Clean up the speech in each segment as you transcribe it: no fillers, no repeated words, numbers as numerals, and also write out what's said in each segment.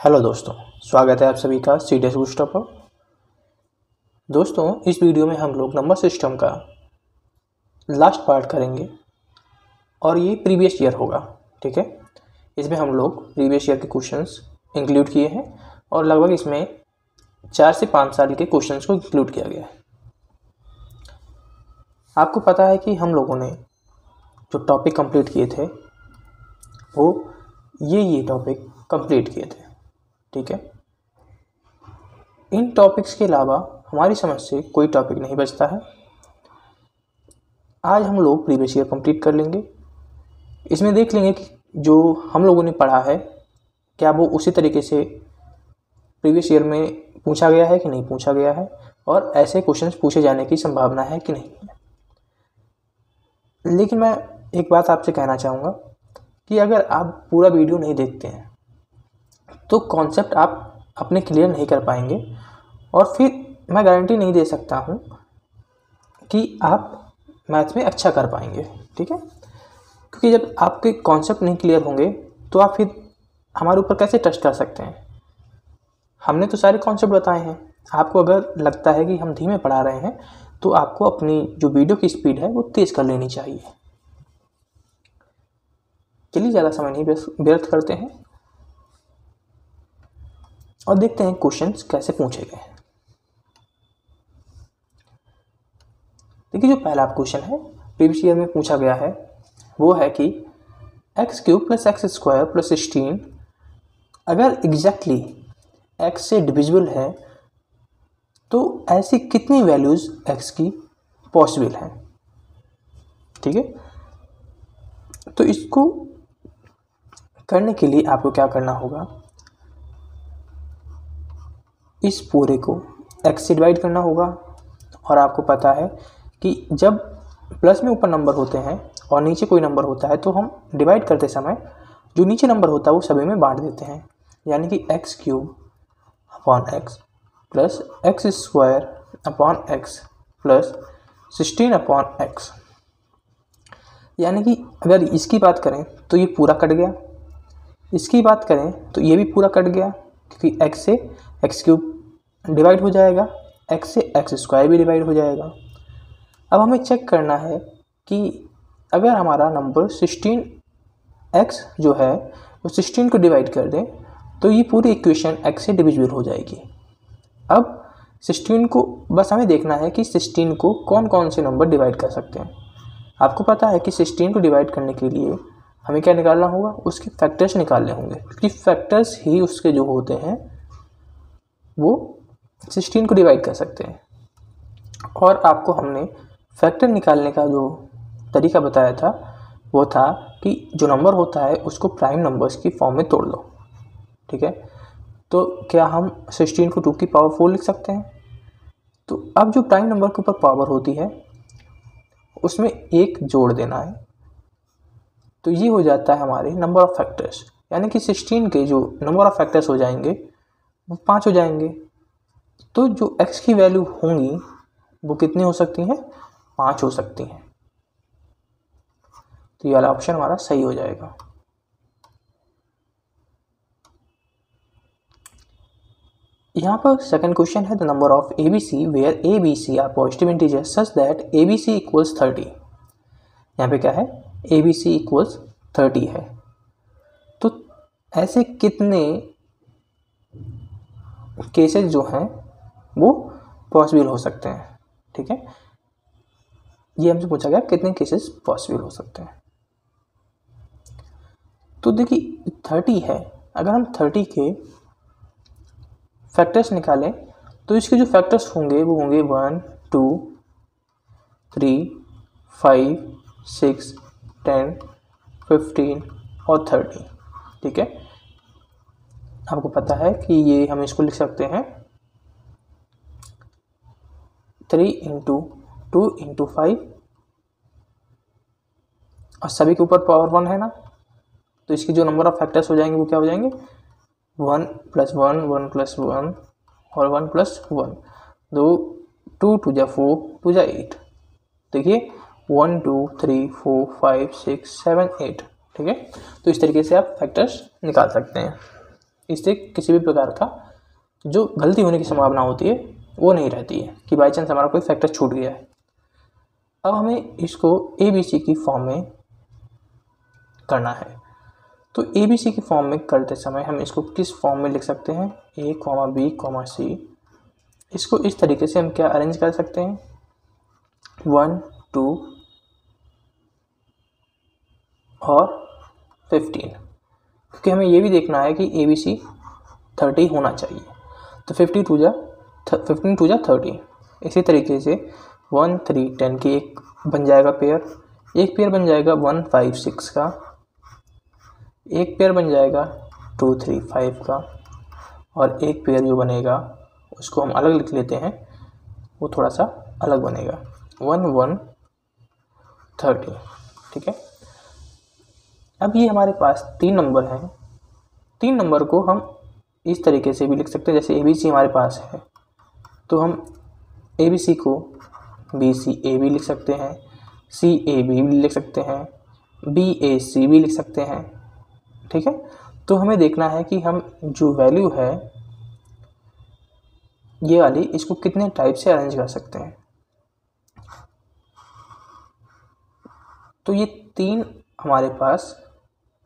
Hello दोस्तों, स्वागत है आप सभी का सीडीएस बूस्टर पर। दोस्तों, इस वीडियो में हम लोग नंबर सिस्टम का लास्ट पार्ट करेंगे और ये प्रीवियस ईयर होगा। ठीक है, इसमें हम लोग प्रीवियस ईयर के क्वेश्चंस इंक्लूड किए हैं और लगभग इसमें 4 से 5 साल के क्वेश्चंस को इंक्लूड किया गया है। आपको पता है कि हम लोगों ने जो टॉपिक कंप्लीट किए थे वो ये टॉपिक कंप्लीट किए थे। ठीक है, इन टॉपिक्स के अलावा हमारी समझ से कोई टॉपिक नहीं बचता है। आज हम लोग प्रीवियस ईयर कंप्लीट कर लेंगे। इसमें देख लेंगे कि जो हम लोगों ने पढ़ा है क्या वो उसी तरीके से प्रीवियस ईयर में पूछा गया है कि नहीं पूछा गया है, और ऐसे क्वेश्चंस पूछे जाने की संभावना है कि नहीं। लेकिन मैं एक बात आपसे कहना चाहूँगा कि अगर आप पूरा वीडियो नहीं देखते हैं तो कॉन्सेप्ट आप अपने क्लियर नहीं कर पाएंगे, और फिर मैं गारंटी नहीं दे सकता हूँ कि आप मैथ में अच्छा कर पाएंगे। ठीक है, क्योंकि जब आपके कॉन्सेप्ट नहीं क्लियर होंगे तो आप फिर हमारे ऊपर कैसे ट्रस्ट कर सकते हैं। हमने तो सारे कॉन्सेप्ट बताए हैं। आपको अगर लगता है कि हम धीमे पढ़ा रहे हैं तो आपको अपनी जो वीडियो की स्पीड है वो तेज़ कर लेनी चाहिए। चलिए, ज़्यादा समय नहीं व्यर्थ करते हैं और देखते हैं क्वेश्चंस कैसे पूछे गए हैं। देखिए, जो पहला क्वेश्चन है प्रीवियस ईयर में पूछा गया है वो है कि x³ + x² + 16 अगर एग्जैक्टली x से डिविजिबल है तो ऐसी कितनी वैल्यूज़ x की पॉसिबल हैं। ठीक है, तो इसको करने के लिए आपको क्या करना होगा, इस पूरे को x से डिवाइड करना होगा। और आपको पता है कि जब प्लस में ऊपर नंबर होते हैं और नीचे कोई नंबर होता है तो हम डिवाइड करते समय जो नीचे नंबर होता है वो सभी में बांट देते हैं, यानी कि x³ / x + x² / x + 16 / x। यानी कि अगर इसकी बात करें तो ये पूरा कट गया, इसकी बात करें तो ये भी पूरा कट गया, क्योंकि x से x³ डिवाइड हो जाएगा, x से x² भी डिवाइड हो जाएगा। अब हमें चेक करना है कि अगर हमारा नंबर 16x जो है वो 16 को डिवाइड कर दें तो ये पूरी इक्वेशन x से डिविजिबल हो जाएगी। अब 16 को बस हमें देखना है कि 16 को कौन कौन से नंबर डिवाइड कर सकते हैं। आपको पता है कि 16 को डिवाइड करने के लिए हमें क्या निकालना होगा, उसके फैक्टर्स निकालने होंगे, क्योंकि फैक्टर्स ही उसके जो होते हैं वो 16 को डिवाइड कर सकते हैं। और आपको हमने फैक्टर निकालने का जो तरीका बताया था वो था कि जो नंबर होता है उसको प्राइम नंबर्स की फॉर्म में तोड़ लो। ठीक है, तो क्या हम 16 को 2 की पावर 4 लिख सकते हैं? तो अब जो प्राइम नंबर के ऊपर पावर होती है उसमें 1 जोड़ देना है, तो ये हो जाता है हमारे नंबर ऑफ फैक्टर्स, यानी कि 16 के जो नंबर ऑफ फैक्टर्स हो जाएंगे वो 5 हो जाएंगे। तो जो x की वैल्यू होंगी वो कितनी हो सकती हैं, 5 हो सकती हैं। तो ये वाला ऑप्शन हमारा सही हो जाएगा। यहाँ पर सेकंड क्वेश्चन है the number of ABC where ABC are positive integers such that ABC = 30। यहाँ पे क्या है, ABC = 30 है। तो ऐसे कितने केसेस जो हैं वो पॉसिबल हो सकते हैं। ठीक है, ये हमसे पूछा गया कितने केसेस पॉसिबल हो सकते हैं। तो देखिए 30 है, अगर हम 30 के फैक्टर्स निकालें तो इसके जो फैक्टर्स होंगे वो होंगे 1 2 3 5 6 10 15 और 30। ठीक है, आपको पता है कि ये हम इसको लिख सकते हैं 3 × 2 × 5, और सभी के ऊपर पावर 1 है ना, तो इसके जो नंबर ऑफ फैक्टर्स हो जाएंगे वो क्या हो जाएंगे, 1 + 1 1 + 1 और 1 + 1, 2 2 × 4 2 × 8। देखिए 1 2 3 4 5 6 7 8। ठीक है, तो इस तरीके से आप फैक्टर्स निकाल सकते हैं। इससे किसी भी प्रकार का जो गलती होने की संभावना होती है वो नहीं रहती है कि बाई चांस हमारा कोई फैक्टर छूट गया है। अब हमें इसको ABC की फॉर्म में करना है। तो ABC की फॉर्म में करते समय हम इसको किस फॉर्म में लिख सकते हैं, A, B, C। इसको इस तरीके से हम क्या अरेंज कर सकते हैं, 1, 2 और 15, क्योंकि हमें ये भी देखना है कि ABC 30 होना चाहिए। तो 15 2 जा 30। इसी तरीके से 1, 3, 10 की एक बन जाएगा पेयर, एक पेयर बन जाएगा 1, 5, 6 का, एक पेयर बन जाएगा 2, 3, 5 का, और एक पेयर जो बनेगा उसको हम अलग लिख लेते हैं, वो थोड़ा सा अलग बनेगा 1, 1, 30। ठीक है। अब ये हमारे पास 3 नंबर हैं। 3 नंबर को हम इस तरीके से भी लिख सकते हैं, जैसे ABC हमारे पास है तो हम ABC को BCA भी लिख सकते हैं, CAB भी लिख सकते हैं, BAC भी लिख सकते हैं। ठीक है। तो हमें देखना है कि हम जो वैल्यू है ये वाली, इसको कितने टाइप से अरेंज कर सकते हैं। तो ये 3 हमारे पास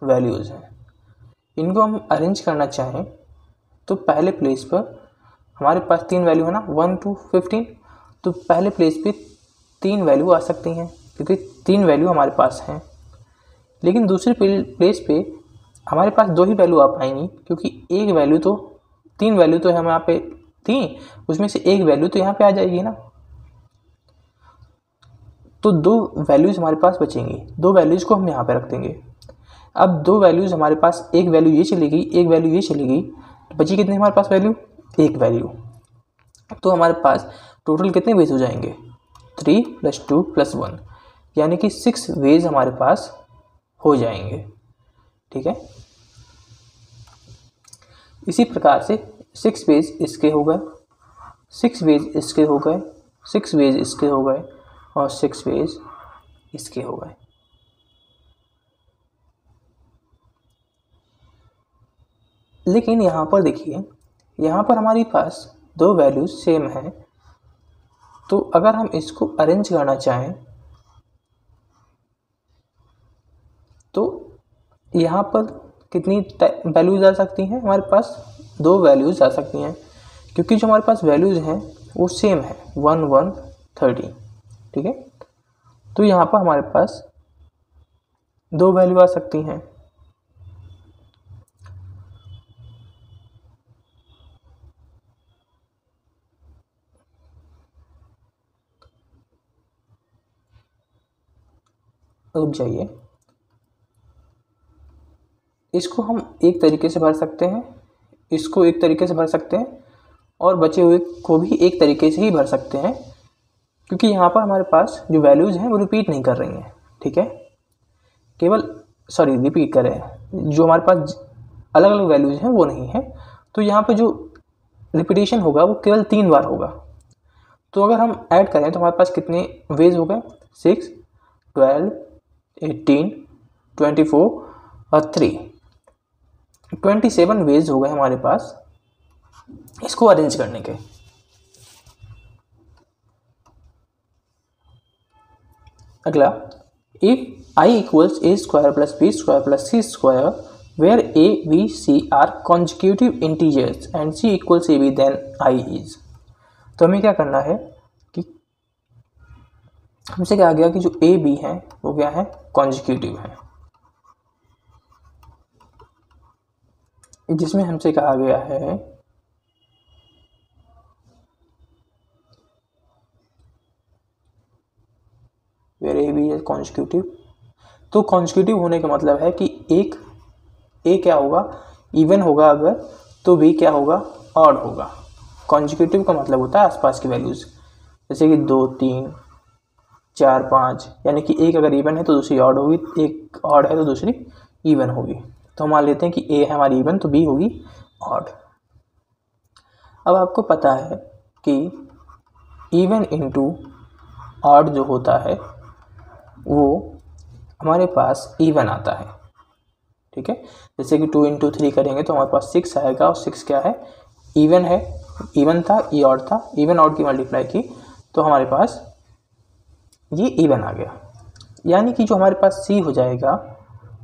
वैल्यूज़ हैं, इनको हम अरेंज करना चाहें तो पहले प्लेस पर हमारे पास 3 वैल्यू है ना, 1 to 15। तो पहले प्लेस पे 3 वैल्यू आ सकती हैं क्योंकि 3 वैल्यू हमारे पास हैं। लेकिन दूसरे प्लेस पे हमारे पास 2 ही वैल्यू आ पाएंगी, क्योंकि एक वैल्यू तो 3 वैल्यू तो हम यहाँ पे थी, उसमें से एक वैल्यू तो यहाँ पे आ जाएगी ना। तो 2 वैल्यूज़ हमारे पास बचेंगी, 2 वैल्यूज़ को हम यहाँ पे रख देंगे। अब 2 वैल्यूज़ हमारे पास, एक वैल्यू ये चली गई, एक वैल्यू ये चली गई, तो बची कितनी हमारे पास वैल्यू, एक वैल्यू। तो हमारे पास टोटल कितने वेज हो जाएंगे, 3 + 2 + 1, यानी कि 6 वेज हमारे पास हो जाएंगे। ठीक है। इसी प्रकार से 6 वेज इसके हो गए, 6 वेज इसके हो गए, 6 वेज इसके हो गए, और 6 वेज इसके हो गए। लेकिन यहाँ पर देखिए, यहाँ पर हमारे पास 2 वैल्यूज सेम हैं, तो अगर हम इसको अरेंज करना चाहें तो यहाँ पर कितनी वैल्यूज आ सकती हैं, हमारे पास 2 वैल्यूज आ सकती हैं, क्योंकि जो हमारे पास वैल्यूज हैं वो सेम है, 1, 1, 30। ठीक है। तो यहाँ पर हमारे पास 2 वैल्यू आ सकती हैं। रुक जाइए, इसको हम एक तरीके से भर सकते हैं, इसको एक तरीके से भर सकते हैं, और बचे हुए को भी एक तरीके से ही भर सकते हैं, क्योंकि यहाँ पर हमारे पास जो वैल्यूज़ हैं वो रिपीट नहीं कर रही हैं। ठीक है। केवल रिपीट कर रहे हैं, जो हमारे पास अलग अलग वैल्यूज़ हैं वो नहीं है। तो यहाँ पर जो रिपीटेशन होगा वो केवल 3 बार होगा। तो अगर हम ऐड करें तो हमारे पास कितने वेज हो गए, 6, 12, 18, 24 और 3, 27 वेज हो गए हमारे पास इसको अरेंज करने के। अगला, if I = A² + B² + C² where A, B, C are consecutive integers and C = AB, then I is। तो हमें क्या करना है कि हमसे कहा गया कि जो A, B है वो क्या है, कॉन्जिक्यूटिव है, जिसमें हमसे कहा गया है where A, B is consecutive। तो कॉन्जिक्यूटिव होने का मतलब है कि एक A क्या होगा, इवन होगा अगर, तो B क्या होगा, ऑड होगा। कॉन्जिक्यूटिव का मतलब होता है आसपास की वैल्यूज़, जैसे कि 2, 3, 4, 5, यानी कि एक अगर इवन है तो दूसरी ऑड होगी, एक ऑड है तो दूसरी इवन होगी। तो हम मान लेते हैं कि A है हमारी इवन, तो B होगी ऑड। अब आपको पता है कि इवन इंटू ऑड जो होता है वो हमारे पास इवन आता है। ठीक है। जैसे कि 2 इंटू 3 करेंगे तो हमारे पास 6 आएगा, और 6 क्या है, इवन है, इवन था, ये ऑड था, इवन ऑड की मल्टीप्लाई की तो हमारे पास ये इवन आ गया। यानी कि जो हमारे पास सी हो जाएगा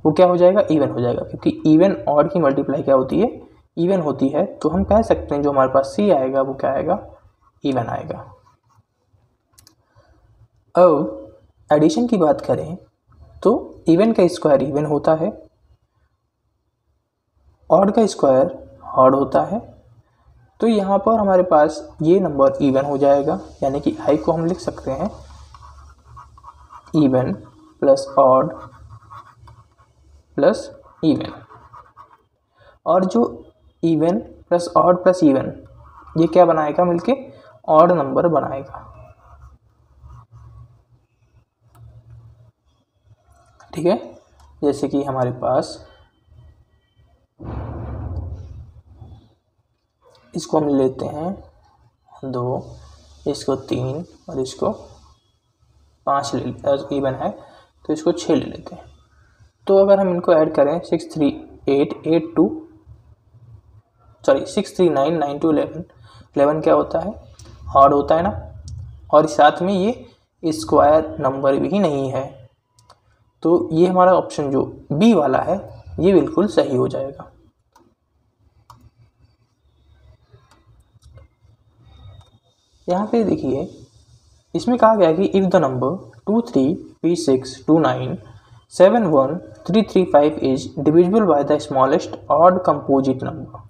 वो क्या हो जाएगा, इवन हो जाएगा, क्योंकि इवन ऑड की मल्टीप्लाई क्या होती है, इवन होती है। तो हम कह सकते हैं जो हमारे पास सी आएगा वो क्या आएगा, इवन आएगा। अब एडिशन की बात करें तो इवन का स्क्वायर इवन होता है, ऑड का स्क्वायर ऑड होता है। तो यहाँ पर हमारे पास ये नंबर इवन हो जाएगा, यानी कि आई को हम लिख सकते हैं even plus odd plus even. और जो even plus odd plus even ये क्या बनाएगा, मिलके ऑड नंबर बनाएगा। ठीक है। जैसे कि हमारे पास इसको हम लेते हैं 2, इसको 3 और इसको 5 ले, इवन है तो इसको 6 ले लेते हैं। तो अगर हम इनको ऐड करें 6 3 8 8 2 6 3 9 9 2 11 11 क्या होता है, ऑड होता है ना, और साथ में ये स्क्वायर नंबर भी नहीं है। तो ये हमारा ऑप्शन जो बी वाला है ये बिल्कुल सही हो जाएगा। यहाँ पे देखिए इसमें कहा गया कि if the number 2 3 P 6 2 9 7 1 3 3 5 is divisible by the smallest odd composite number,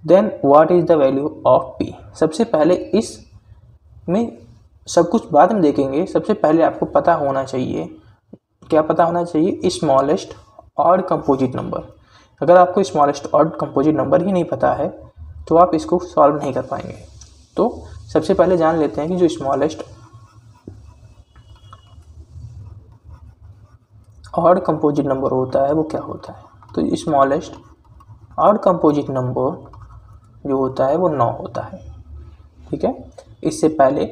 then what is the value of P। सबसे पहले इस में सब कुछ बाद में देखेंगे, सबसे पहले आपको पता होना चाहिए, क्या पता होना चाहिए, स्मॉलेस्ट ऑड कंपोजिट नंबर। अगर आपको स्मॉलेस्ट ऑड कंपोजिट नंबर ही नहीं पता है तो आप इसको सॉल्व नहीं कर पाएंगे। तो सबसे पहले जान लेते हैं कि जो स्मॉलेस्ट ऑड कंपोजिट नंबर होता है वो क्या होता है। तो स्मॉलेस्ट ऑड कंपोजिट नंबर जो होता है वो 9 होता है। ठीक है। इससे पहले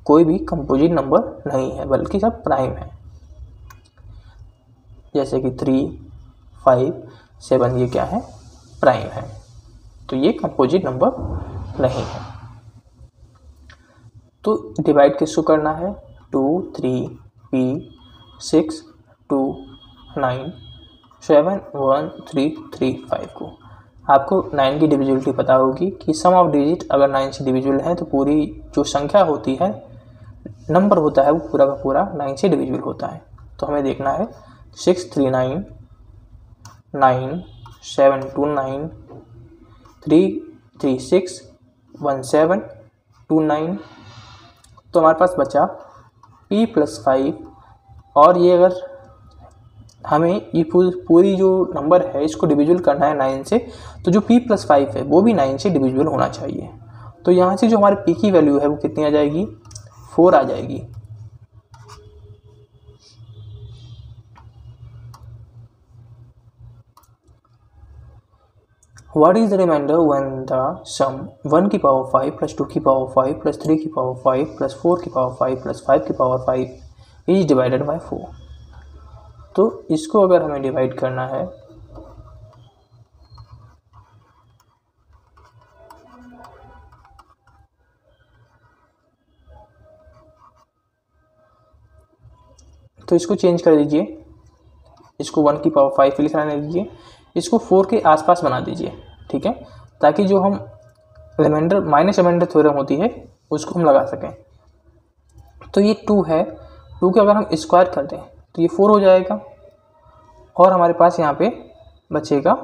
कोई भी कंपोजिट नंबर नहीं है बल्कि सब प्राइम है, जैसे कि 3 5 7 ये क्या है, प्राइम है। तो ये कंपोजिट नंबर नहीं है। तो डिवाइड किसको करना है, 2 3 P 6 2 9 7 1 3 3 5 को। आपको 9 की डिविजिबिलिटी पता होगी कि सम ऑफ डिजिट अगर 9 से डिविजिबल है तो पूरी जो संख्या होती है, नंबर होता है, वो पूरा का पूरा 9 से डिविजिबल होता है। तो हमें देखना है 6 3 9 9 7 2 9 3 3 6 1 7 2 9। तो हमारे पास बचा P + 5, और ये अगर हमें ये पूरी जो नंबर है इसको डिविजिबल करना है 9 से, तो जो P + 5 है वो भी 9 से डिविजिबल होना चाहिए। तो यहाँ से जो हमारे P की वैल्यू है वो कितनी आ जाएगी, 4 आ जाएगी। What is the remainder when the sum 1 की पावर 5 + 2 की पावर 5 + 3 की पावर 5 + 4 की पावर 5 + 5 की पावर 5 इज डिवाइडेड बाय 4। तो इसको अगर हमें डिवाइड करना है तो इसको चेंज कर दीजिए, इसको 1 की पावर 5 लिखना दीजिए, इसको 4 के आसपास बना दीजिए। ठीक है, ताकि जो हम रिमाइंडर माइनस रिमाइंडर थ्योरम होती है उसको हम लगा सकें। तो ये 2 है, 2 के अगर हम स्क्वायर कर दें तो ये 4 हो जाएगा, और हमारे पास यहाँ पे बचेगा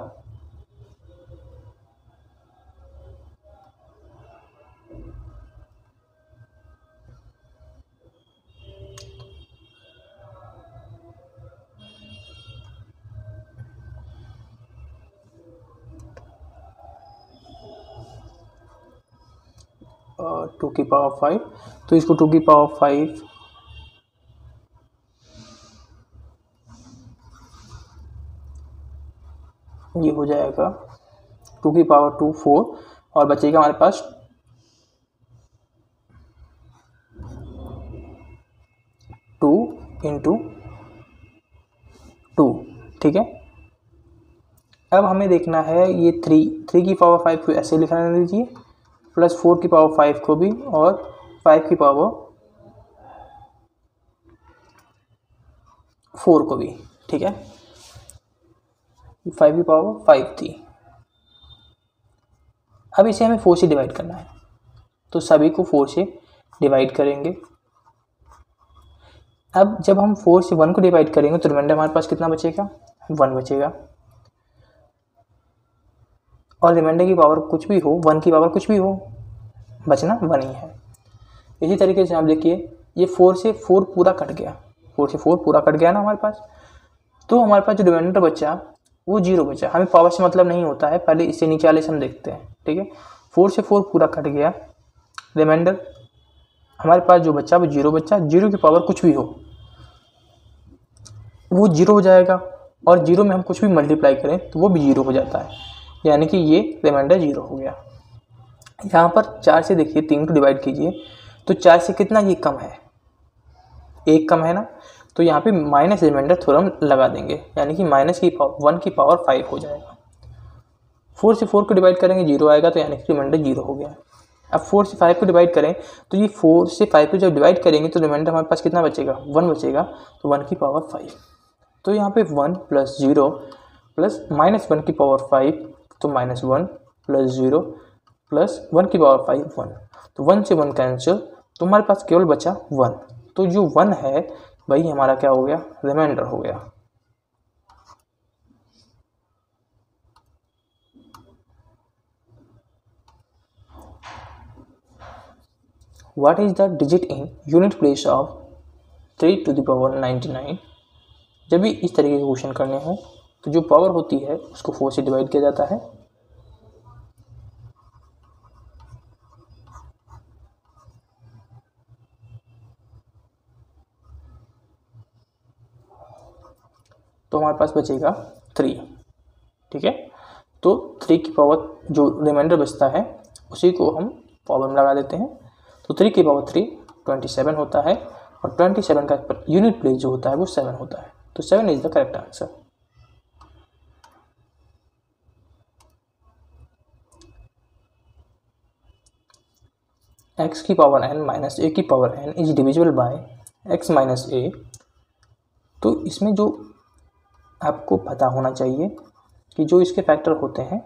2 की पावर 5। तो इसको 2 की पावर 5 ये हो जाएगा 2 की पावर 2 4, और बचेगा हमारे पास 2 × 2। ठीक है, अब हमें देखना है ये 3 की पावर 5 को ऐसे लिखा दीजिए, प्लस 4 की पावर 5 को भी, और 5 की पावर 4 को भी, ठीक है। 5 की पावर 5 थी। अब इसे हमें 4 से डिवाइड करना है, तो सभी को 4 से डिवाइड करेंगे। अब जब हम 4 से 1 को डिवाइड करेंगे तो रिमाइंडर हमारे पास कितना बचेगा, 1 बचेगा। और रिमाइंडर की पावर कुछ भी हो, 1 की पावर कुछ भी हो, बचना 1 ही है। इसी तरीके से आप देखिए, ये 4 से 4 पूरा कट गया, 4 से 4 पूरा कट गया ना हमारे पास, तो हमारे पास जो रिमाइंडर बचा वो 0 बचा। हमें पावर से मतलब नहीं होता है, पहले इससे नीचे वाले से हम देखते हैं, ठीक है। 4 से 4 पूरा कट गया, रिमाइंडर हमारे पास जो बचा वो 0 बचा। 0 की पावर कुछ भी हो वो 0 हो जाएगा, और 0 में हम कुछ भी मल्टीप्लाई करें तो वो भी 0 हो जाता है, यानी कि ये रिमाइंडर 0 हो गया। यहाँ पर 4 से देखिए 3 को डिवाइड कीजिए, तो 4 से कितना ये कम है, 1 कम है ना, तो यहाँ पे माइनस रिमाइंडर थ्योरम लगा देंगे, यानी कि माइनस की 1 की पावर 5 हो जाएगा। 4 से 4 को डिवाइड करेंगे 0 आएगा, तो यानी कि रिमाइंडर 0 हो गया। अब 4 से 5 को डिवाइड करें तो ये 4 से 5 को जब डिवाइड करेंगे तो रिमाइंडर हमारे पास कितना बचेगा, 1 बचेगा, तो 1 की पावर 5। तो यहाँ पे 1 प्लस 0 प्लस माइनस 1 की पावर 5, तो माइनस 1 प्लस 0 प्लस 1 की पावर 5 1, तो 1 से 1 कैंसिल, तो हमारे पास केवल बचा 1। तो जो 1 है वही हमारा क्या हो गया, रिमाइंडर हो गया। What is the digit in unit place of 3 to the power 99? जब भी इस तरीके के क्वेश्चन करने हो तो जो पावर होती है उसको 4 से डिवाइड किया जाता है। तो हमारे पास बचेगा 3, ठीक है। तो 3 की पावर जो रिमाइंडर बचता है उसी को हम पावर में लगा देते हैं, तो 3 की पावर 3 27 होता है, और 27 का यूनिट प्लेस जो होता है वो 7 होता है, तो 7 is the correct answer. x की पावर n माइनस a की power n is divisible bye x minus a। तो इसमें जो आपको पता होना चाहिए कि जो इसके फैक्टर होते हैं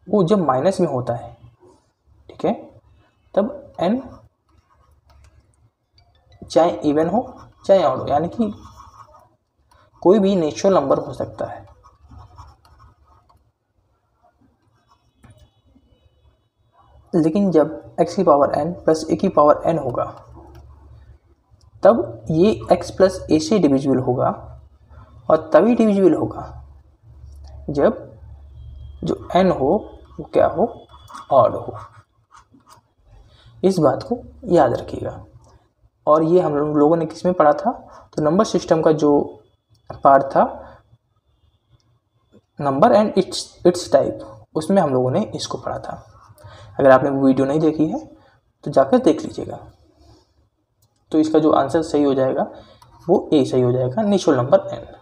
वो जब माइनस में होता है, ठीक है, तब n चाहे इवन हो चाहे ऑड हो, यानी कि कोई भी नेचुरल नंबर हो सकता है। लेकिन जब x की पावर n प्लस a की पावर n होगा तब ये x प्लस a से डिविजिबल होगा, और तभी डिविजिबल होगा जब जो n हो वो क्या हो, ऑड हो। इस बात को याद रखिएगा। और ये हम लोगों ने किस में पढ़ा था, तो नंबर सिस्टम का जो पार्ट था नंबर एंड इट्स टाइप, उसमें हम लोगों ने इसको पढ़ा था। अगर आपने वो वीडियो नहीं देखी है तो जाकर देख लीजिएगा। तो इसका जो आंसर सही हो जाएगा वो ए सही हो जाएगा, नेचुरल नंबर n।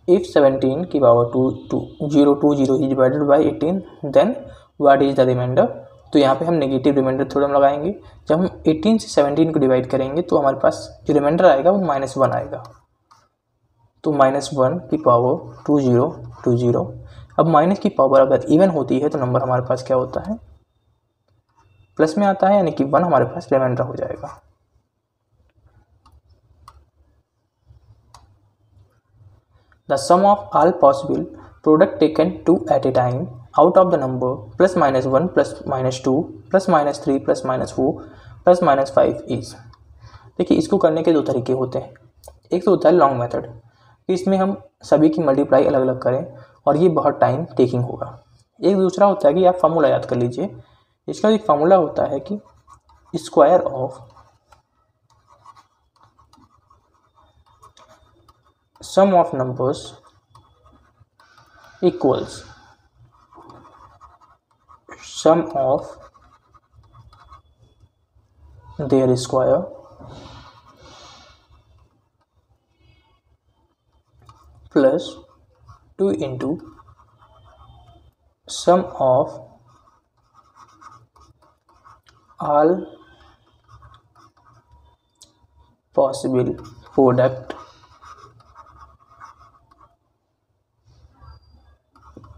If 17 की power 020 is divided by 18, then what is the remainder? तो यहाँ पे हम नेगेटिव रिमाइंडर थ्योरम लगाएंगे। जब हम 18 से 17 को डिवाइड करेंगे तो हमारे पास जो रिमाइंडर आएगा वो -1 आएगा, तो -1 की पावर 2020। अब माइनस की पावर अगर इवन होती है तो नंबर हमारे पास क्या होता है, प्लस में आता है, यानी कि 1 हमारे पास रिमाइंडर हो जाएगा। The sum of all possible product taken 2 at a time out of the number plus minus 1 plus minus 2 plus minus 3 plus minus 4 plus minus 5 is। देखिए इसको करने के दो तरीके होते हैं। एक तो होता है लॉन्ग मेथड, इसमें हम सभी की मल्टीप्लाई अलग अलग करें और ये बहुत टाइम टेकिंग होगा। एक दूसरा होता है कि आप फार्मूला याद कर लीजिए। इसका एक फार्मूला होता है कि square of sum of numbers equals sum of their square plus 2 into sum of all possible product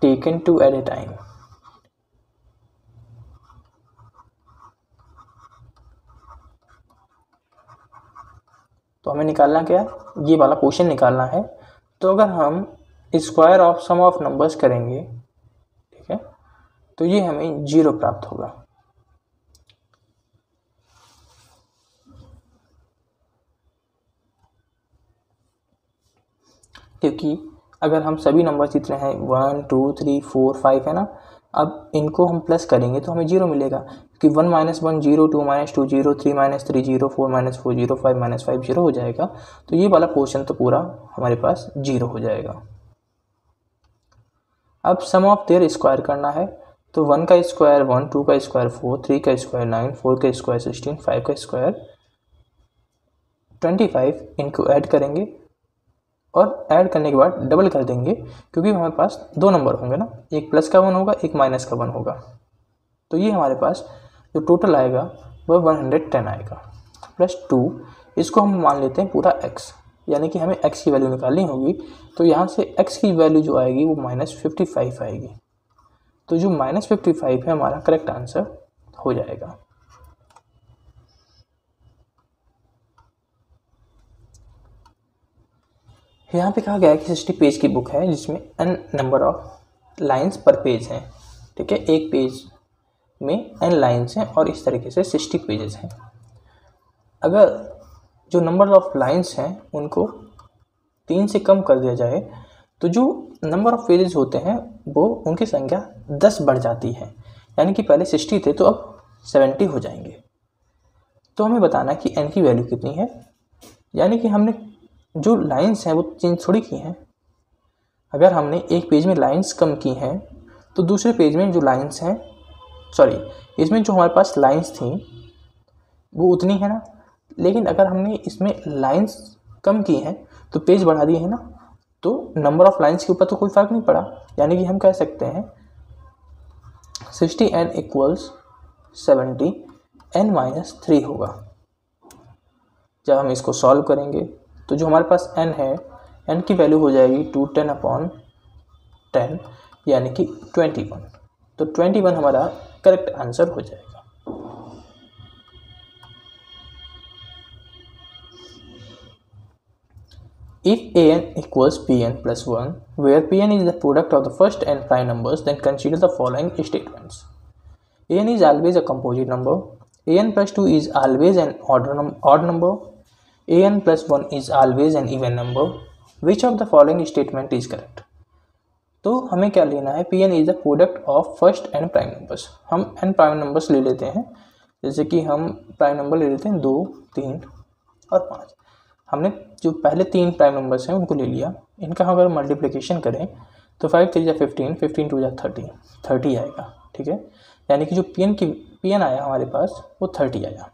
taken two at a time. तो हमें निकालना क्या है, ये वाला क्वेश्चन निकालना है। तो अगर हम square of sum of numbers करेंगे, ठीक है, तो ये हमें 0 प्राप्त होगा। क्योंकि अगर हम सभी नंबर जितने हैं 1 2 3 4 5 है ना, अब इनको हम प्लस करेंगे तो हमें 0 मिलेगा, क्योंकि 1 - 1 0, 2 - 2 0, 3 - 3 0, 4 - 4 0, 5 - 5 0 हो जाएगा। तो ये वाला पोर्शन तो पूरा हमारे पास 0 हो जाएगा। अब सम ऑफ देयर स्क्वायर करना है, तो 1 का स्क्वायर 1, 2 का स्क्वायर 4, 3 का स्क्वायर 9, 4 का स्क्वायर 16, 5 का स्क्वायर 25, इनको ऐड करेंगे और ऐड करने के बाद डबल कर देंगे, क्योंकि हमारे पास दो नंबर होंगे ना, एक प्लस का 1 होगा, एक माइनस का 1 होगा। तो ये हमारे पास जो टोटल आएगा वह 110 आएगा प्लस 2, इसको हम मान लेते हैं पूरा x, यानी कि हमें x की वैल्यू निकालनी होगी। तो यहाँ से x की वैल्यू जो आएगी वो -55 आएगी। तो जो -55 है हमारा करेक्ट आंसर हो जाएगा। यहाँ पे कहा गया है कि 60 पेज की बुक है जिसमें n नंबर ऑफ लाइंस पर पेज हैं, ठीक है, एक पेज में n लाइंस हैं और इस तरीके से 60 पेजेस हैं। अगर जो नंबर ऑफ लाइंस हैं उनको 3 से कम कर दिया जाए तो जो नंबर ऑफ पेजेस होते हैं वो उनकी संख्या 10 बढ़ जाती है, यानी कि पहले 60 थे तो अब 70 हो जाएंगे। तो हमें बताना है कि n की वैल्यू कितनी है, यानी कि हमने जो लाइंस हैं वो चेंज थोड़ी की हैं। अगर हमने एक पेज में लाइंस कम की हैं तो दूसरे पेज में जो लाइंस हैं, सॉरी, इसमें जो हमारे पास लाइंस थी वो उतनी है ना, लेकिन अगर हमने इसमें लाइंस कम की हैं तो पेज बढ़ा दिए हैं ना, तो नंबर ऑफ लाइंस के ऊपर तो कोई फ़र्क नहीं पड़ा। यानी कि हम कह सकते हैं 60n = 70 n - 3 होगा। जब हम इसको सॉल्व करेंगे तो जो हमारे पास n है, n की वैल्यू हो जाएगी 210/10 यानी कि 21। तो 21 हमारा करेक्ट आंसर हो जाएगा। If an = pn + 1, where pn is the product of the first n prime numbers, then consider the following statements. An is always a composite number. An + 2 is always an odd number. An + 1 is always an even number. Which of the following statement is correct? तो हमें क्या लेना है, Pn is the product of first n prime numbers। हम n prime numbers ले लेते हैं, जैसे कि हम प्राइम नंबर ले लेते हैं 2, 3 और 5। हमने जो पहले 3 प्राइम नंबर्स हैं उनको ले लिया, इनका अगर मल्टीप्लिकेशन करें तो 5 3 = 15, 15 2 = 30, 30 आएगा, ठीक है। यानी कि जो Pn आया हमारे पास वो 30 आया।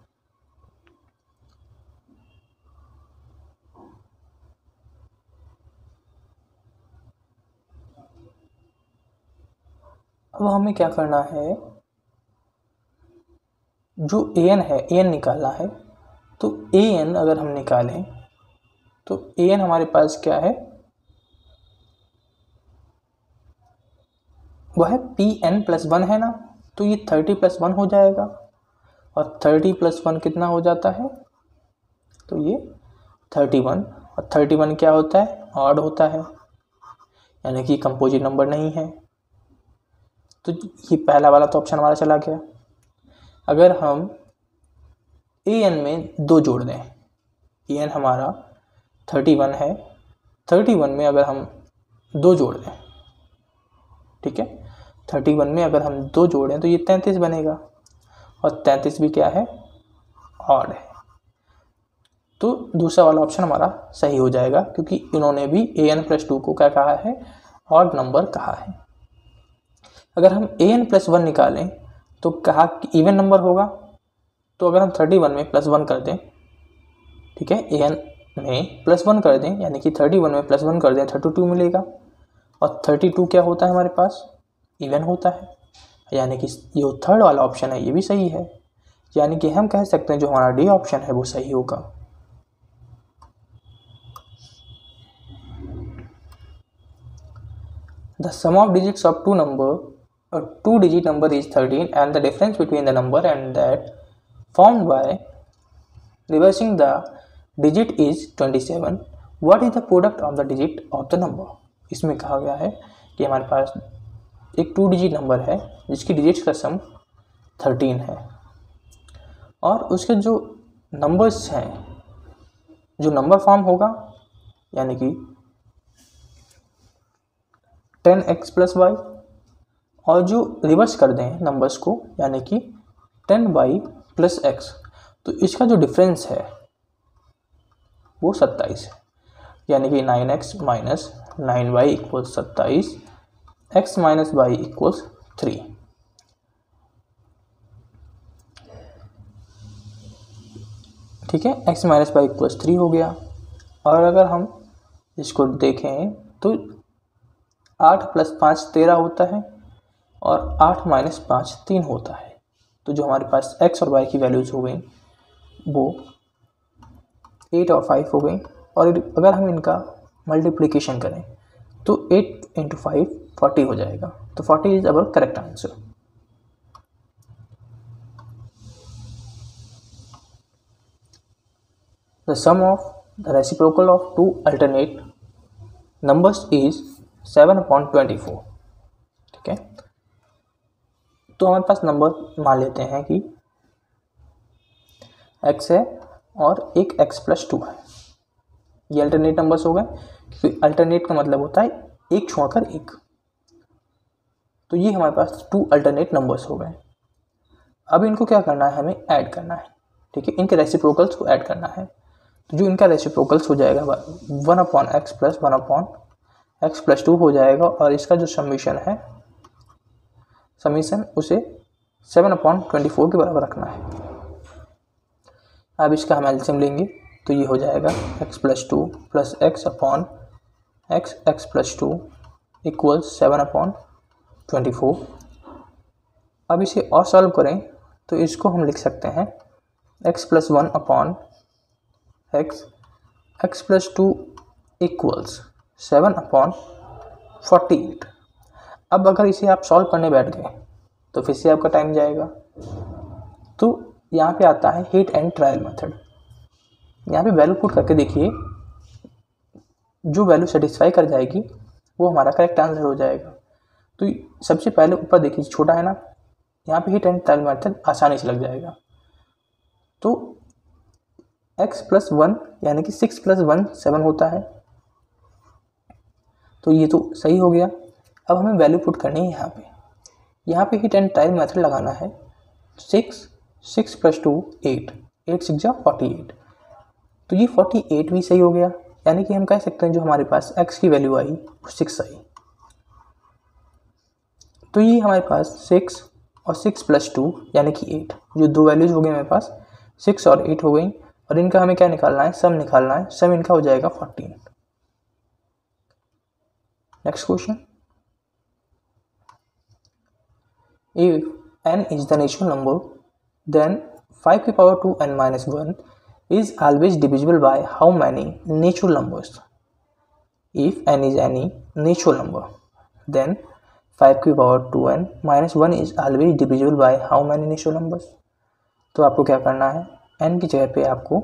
अब हमें क्या करना है, जो an है, an निकालना है। तो an अगर हम निकालें तो an हमारे पास क्या है, वह है Pn + 1 है ना, तो ये 30 + 1 हो जाएगा। और 30 + 1 कितना हो जाता है, तो ये 31। और 31 क्या होता है, ऑड होता है, यानी कि कंपोजिट नंबर नहीं है। तो ये पहला वाला तो ऑप्शन हमारा चला गया। अगर हम an में 2 जोड़ दें, an हमारा 31 है, 31 में अगर हम 2 जोड़ दें, ठीक है, 31 में अगर हम 2 जोड़ें तो ये 33 बनेगा। और 33 भी क्या है, ऑड है। तो दूसरा वाला ऑप्शन हमारा सही हो जाएगा, क्योंकि इन्होंने भी an + 2 को क्या कहा है, ऑड नंबर कहा है। अगर हम an + 1 निकालें तो कहा कि इवन नंबर होगा। तो अगर हम 31 में +1 कर दें, ठीक है, an में +1 कर दें, यानी कि 31 में +1 कर दें 32 मिलेगा। और 32 क्या होता है हमारे पास, इवन होता है, यानी कि जो थर्ड वाला ऑप्शन है ये भी सही है। यानी कि हम कह सकते हैं जो हमारा डी ऑप्शन है वो सही होगा। The sum of digits of two number, a two-digit number is 13 and the difference between the number and that formed by reversing the digit is 27. What is the product of the digit of the number? इसमें कहा गया है कि हमारे पास एक 2 digit number है जिसकी digits का सम 13 है और उसके जो नंबर्स हैं, जो नंबर फॉर्म होगा यानी कि 10x + y, और जो रिवर्स कर दें नंबर्स को यानी कि 10y + x, तो इसका जो डिफरेंस है वो 27 है। यानी कि 9x - 9y = 27, x - y = 3। ठीक है, x - y = 3 हो गया। और अगर हम इसको देखें तो 8 + 5 13 होता है और 8 - 5 3 होता है। तो जो हमारे पास x और y की वैल्यूज़ हो गई वो 8 और 5 हो गई। और अगर हम इनका मल्टीप्लिकेशन करें तो 8 × 5 40 हो जाएगा। तो 40 is our correct answer. The sum of the reciprocal of two alternate numbers is 7/24। ठीक है, तो हमारे पास नंबर मान लेते हैं कि x है और एक x + 2 है। ये अल्टरनेट नंबर्स हो गए, क्योंकि अल्टरनेट का मतलब होता है एक छोड़कर एक। तो ये हमारे पास 2 अल्टरनेट नंबर्स हो गए। अब इनको क्या करना है, हमें ऐड करना है। ठीक है, इनके रेसिप्रोकल्स को ऐड करना है। तो जो इनका रेसिप्रोकल्स हो जाएगा 1/x + 1/x + 2 हो जाएगा और इसका जो समीशन है, समीशन उसे 7/24 के बराबर रखना है। अब इसका हम एलसीएम लेंगे तो ये हो जाएगा x + 2 + x/x + 2 = 7/24। अब इसे और सॉल्व करें तो इसको हम लिख सकते हैं x + 1/x + 2 = 7/48। अब अगर इसे आप सॉल्व करने बैठ गए तो फिर से आपका टाइम जाएगा। तो यहाँ पे आता है हिट एंड ट्रायल मेथड। यहाँ पे वैल्यू पुट करके देखिए, जो वैल्यू सेटिस्फाई कर जाएगी वो हमारा करेक्ट आंसर हो जाएगा। तो सबसे पहले ऊपर देखिए छोटा है ना, यहाँ पे हिट एंड ट्रायल मेथड आसानी से लग जाएगा। तो x + 1 यानी कि 6 + 1 7 होता है, तो ये तो सही हो गया। अब हमें वैल्यू पुट करनी है यहाँ पे हिट एंड ट्रायल मेथड लगाना है। 6 + 2 8 8 6 जा 48, तो ये 48 भी सही हो गया। यानी कि हम कह सकते हैं जो हमारे पास x की वैल्यू आई वो 6 आई। तो ये हमारे पास 6 और 6 + 2 यानी कि 8, जो दो वैल्यूज हो गई हमारे पास 6 और 8 हो गई। और इनका हमें क्या निकालना है, सम निकालना है। सम इनका हो जाएगा 14। Next question, if n is the natural number then 5^2n - 1 is always divisible by how many natural numbers? If n is any natural number then 5^2n - 1 is always divisible by how many natural numbers? तो आपको क्या करना है, n की जगह पे आपको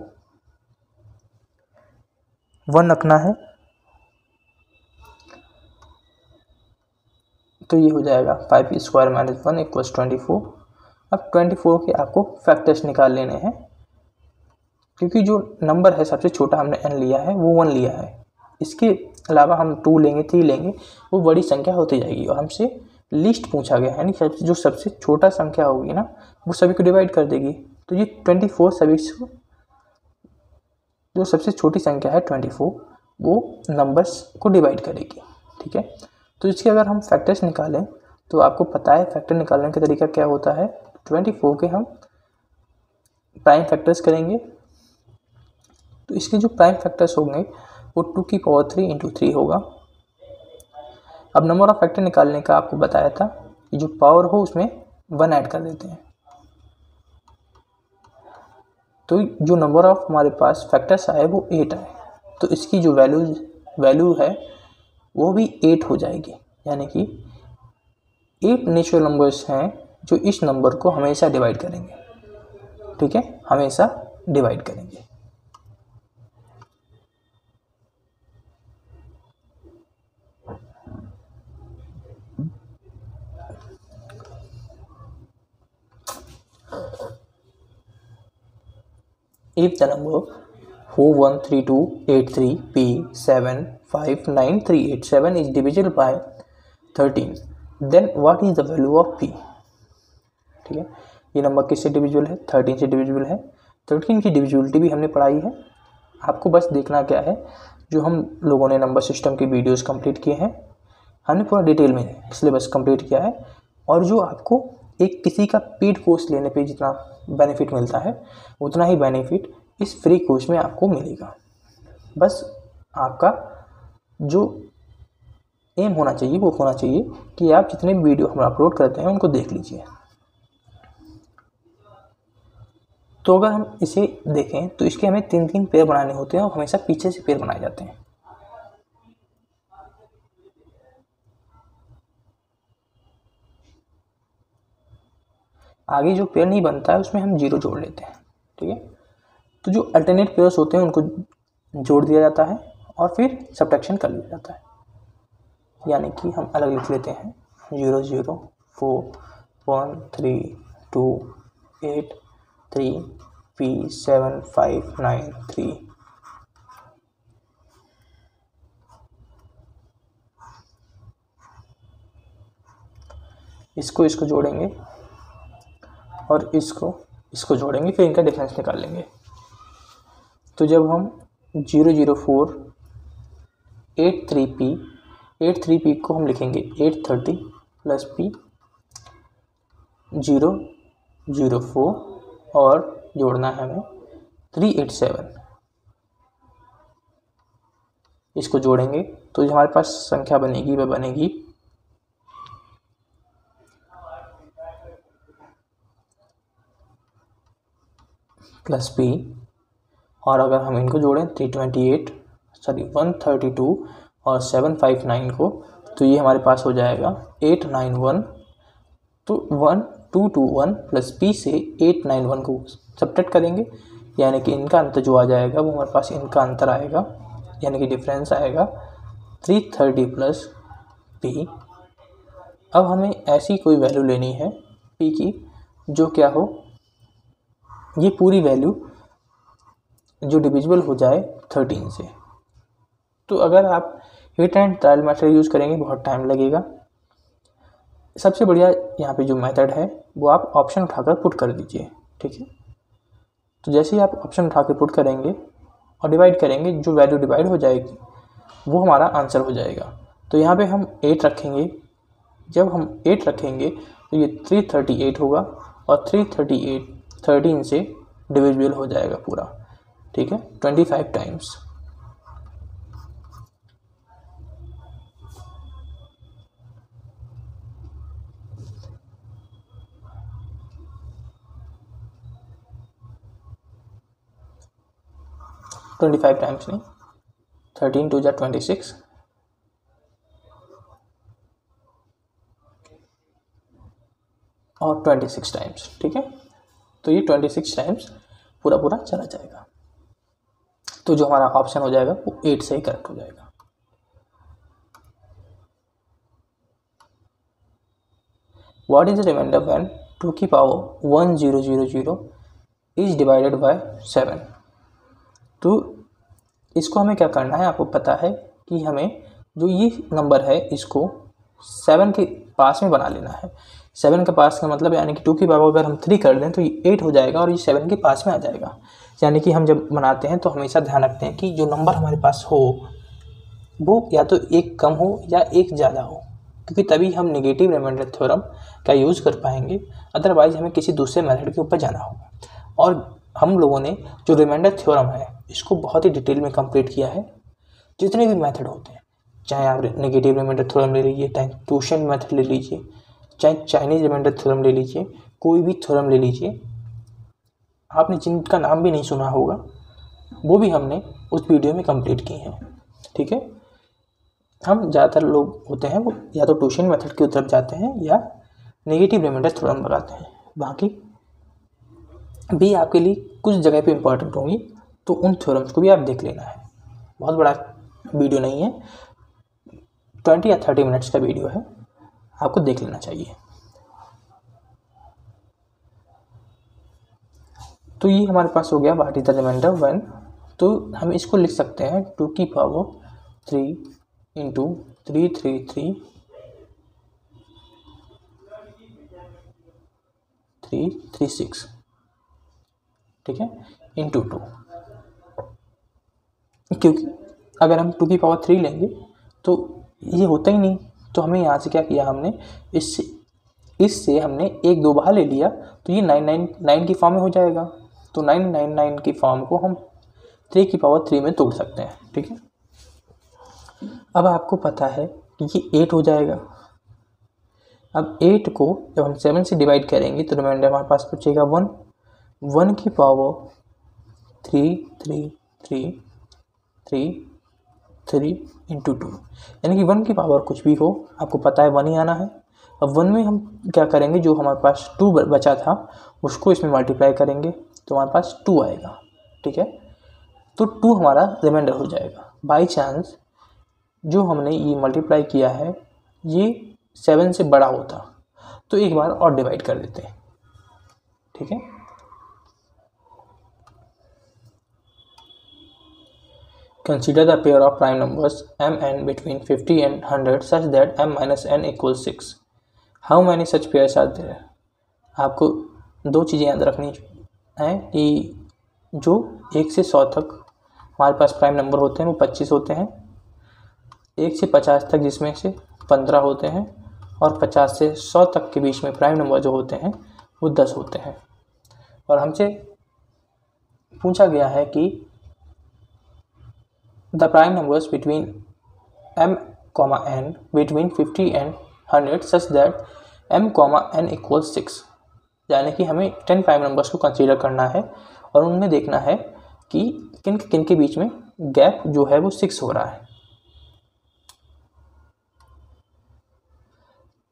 1 रखना है। तो ये हो जाएगा 5² - 1 = 24। अब 24 के आपको फैक्टर्स निकाल लेने हैं, क्योंकि जो नंबर है सबसे छोटा हमने n लिया है वो 1 लिया है। इसके अलावा हम 2 लेंगे 3 लेंगे, वो बड़ी संख्या होती जाएगी। और हमसे लिस्ट पूछा गया है, यानी जो सबसे छोटा संख्या होगी ना वो सभी को डिवाइड कर देगी। तो ये 24 सभी को, जो सबसे छोटी संख्या है 24 वो नंबर्स को डिवाइड करेगी। ठीक है, तो इसके अगर हम फैक्टर्स निकालें तो आपको पता है फैक्टर निकालने का तरीका क्या होता है। 24 के हम प्राइम फैक्टर्स करेंगे तो इसके जो प्राइम फैक्टर्स होंगे वो 2 की पावर 3 इंटू 3 होगा। अब नंबर ऑफ फैक्टर निकालने का आपको बताया था कि जो पावर हो उसमें 1 ऐड कर देते हैं। तो जो नंबर ऑफ हमारे पास फैक्टर्स आए वो 8 आए, तो इसकी जो वैल्यू है वो भी 8 हो जाएगी। यानी कि 8 नेचुरल नंबर्स हैं जो इस नंबर को हमेशा डिवाइड करेंगे। ठीक है, हमेशा डिवाइड करेंगे। If the number 413283P759387 is divisible by 13, then what is the value of P? ठीक है, ये नंबर किससे डिविजिबल है? 13 से डिविजिबल है। 13 की डिविजिबिलिटी भी हमने पढ़ाई है। आपको बस देखना क्या है, जो हम लोगों ने नंबर सिस्टम की वीडियोस कंप्लीट किए हैं, हमने पूरा डिटेल में सिलेबस कंप्लीट किया है। और जो आपको एक किसी का पेड कोर्स लेने पे जितना बेनिफिट मिलता है उतना ही बेनिफिट इस फ्री कोर्स में आपको मिलेगा। बस आपका जो एम होना चाहिए वो होना चाहिए कि आप जितने वीडियो हम अपलोड करते हैं उनको देख लीजिए। तो अगर हम इसे देखें तो इसके हमें 3-3 पेयर बनाने होते हैं और हमेशा पीछे से पेयर बनाए जाते हैं। आगे जो पेयर नहीं बनता है उसमें हम 0 जोड़ लेते हैं। ठीक है, तो जो अल्टरनेट पेयर्स होते हैं उनको जोड़ दिया जाता है और फिर सब्ट्रैक्शन कर लिया जाता है। यानी कि हम अलग लिख लेते हैं 0 0 4 1 3 2 8 3 P 7 5 9 3। इसको जोड़ेंगे और इसको जोड़ेंगे, फिर इनका डिफरेंस निकाल लेंगे। तो जब हम 0 0 4 8 3 P को हम लिखेंगे 830 प्लस P 0 0 4 और जोड़ना है हमें 387। इसको जोड़ेंगे तो जो हमारे पास संख्या बनेगी वह बनेगी प्लस P, और अगर हम इनको जोड़ें 132 और 759 को, तो ये हमारे पास हो जाएगा 891। तो 1221 प्लस P से 891 को सब्ट्रैक्ट करेंगे, यानी कि इनका अंतर जो आ जाएगा वो हमारे पास इनका अंतर आएगा, यानी कि डिफरेंस आएगा 330 प्लस P। अब हमें ऐसी कोई वैल्यू लेनी है P की जो क्या हो, ये पूरी वैल्यू जो डिविजिबल हो जाए 13 से। तो अगर आप hit and trial method use करेंगे बहुत टाइम लगेगा। सबसे बढ़िया यहाँ पे जो मेथड है वो आप ऑप्शन उठाकर पुट कर दीजिए। ठीक है, तो जैसे ही आप ऑप्शन उठा के पुट करेंगे और डिवाइड करेंगे, जो वैल्यू डिवाइड हो जाएगी वो हमारा आंसर हो जाएगा। तो यहाँ पे हम 8 रखेंगे। जब हम 8 रखेंगे तो ये 338 होगा और 338 13 से डिविजिबल हो जाएगा पूरा। ठीक है, 25 टाइम्स। नहीं, 13 2 जा 26 और 26 टाइम्स। ठीक है, तो ये 26 टाइम्स पूरा चला जाएगा। तो जो हमारा ऑप्शन हो जाएगा वो 8 से ही करेक्ट हो जाएगा। What is the remainder when 2 की पावर 1000 इज डिवाइडेड बाय 7? तो इसको हमें क्या करना है, आपको पता है कि हमें जो ये नंबर है इसको 7 के पास में बना लेना है। 7 के पास का मतलब यानी कि 2 की पावर अगर हम 3 कर दें तो ये 8 हो जाएगा और ये 7 के पास में आ जाएगा। यानी कि हम जब बनाते हैं तो हमेशा ध्यान रखते हैं कि जो नंबर हमारे पास हो वो या तो एक कम हो या एक ज़्यादा हो, क्योंकि तभी हम नेगेटिव रिमाइंडर थ्योरम का यूज़ कर पाएंगे। अदरवाइज हमें किसी दूसरे मेथड के ऊपर जाना होगा। और हम लोगों ने जो रिमाइंडर थ्योरम है इसको बहुत ही डिटेल में कंप्लीट किया है। जितने भी मेथड होते हैं, चाहे आप नेगेटिव रिमाइंडर थ्योरम ले लीजिए, चाहे ट्यूशन मेथड ले लीजिए, चाहे चाइनीज रिमाइंडर थ्योरम ले लीजिए, कोई भी थ्योरम ले लीजिए, आपने जिनका नाम भी नहीं सुना होगा वो भी हमने उस वीडियो में कंप्लीट किए हैं। ठीक है, हम ज़्यादातर लोग होते हैं वो या तो ट्यूशन मेथड की तरफ जाते हैं या नेगेटिव रिमाइंडर थ्योरम लगाते हैं। बाकी भी आपके लिए कुछ जगह पे इम्पोर्टेंट होंगी, तो उन थ्योरम्स को भी आप देख लेना है। बहुत बड़ा वीडियो नहीं है, 20 या 30 मिनट्स का वीडियो है, आपको देख लेना चाहिए। तो ये हमारे पास हो गया what is the remainder when. तो हम इसको लिख सकते हैं 2 की पावर 3 इंटू 333 336, ठीक है, इंटू 2। क्योंकि अगर हम 2 की पावर 3 लेंगे तो ये होता ही नहीं, तो हमें यहाँ से क्या किया हमने, इससे हमने एक दो बार ले लिया तो ये 999 की फॉर्म में हो जाएगा। तो 999 की फॉर्म को हम 3 की पावर 3 में तोड़ सकते हैं। ठीक है, अब आपको पता है कि ये 8 हो जाएगा। अब 8 को जब हम 7 से डिवाइड करेंगे तो रिमाइंडर हमारे पास बचेगा 1। 1 की पावर 3 3 3 3 3 इंटू 2, यानी कि 1 की पावर कुछ भी हो आपको पता है 1 ही आना है। अब 1 में हम क्या करेंगे, जो हमारे पास 2 बचा था उसको इसमें मल्टीप्लाई करेंगे तो हमारे पास 2 आएगा। ठीक है, तो 2 हमारा रिमाइंडर हो जाएगा। बाई चांस जो हमने ये मल्टीप्लाई किया है ये 7 से बड़ा होता तो एक बार और डिवाइड कर देते हैं। ठीक है, consider the pair of prime numbers m n between 50 and 100 such that m minus n equals 6. How many such pairs are there? आपको दो चीज़ें याद रखनी हैं कि जो 1 से 100 तक हमारे पास प्राइम नंबर होते हैं वो 25 होते हैं, 1 से 50 तक जिसमें से 15 होते हैं, और 50 से 100 तक के बीच में प्राइम नंबर जो होते हैं वो 10 होते हैं। और हमसे पूछा गया है कि the prime numbers between m, n between 50 and 100 such that m, n equals 6, यानी कि हमें 10 प्राइम नंबर्स को कंसीडर करना है और उनमें देखना है कि किन के बीच में गैप जो है वो 6 हो रहा है।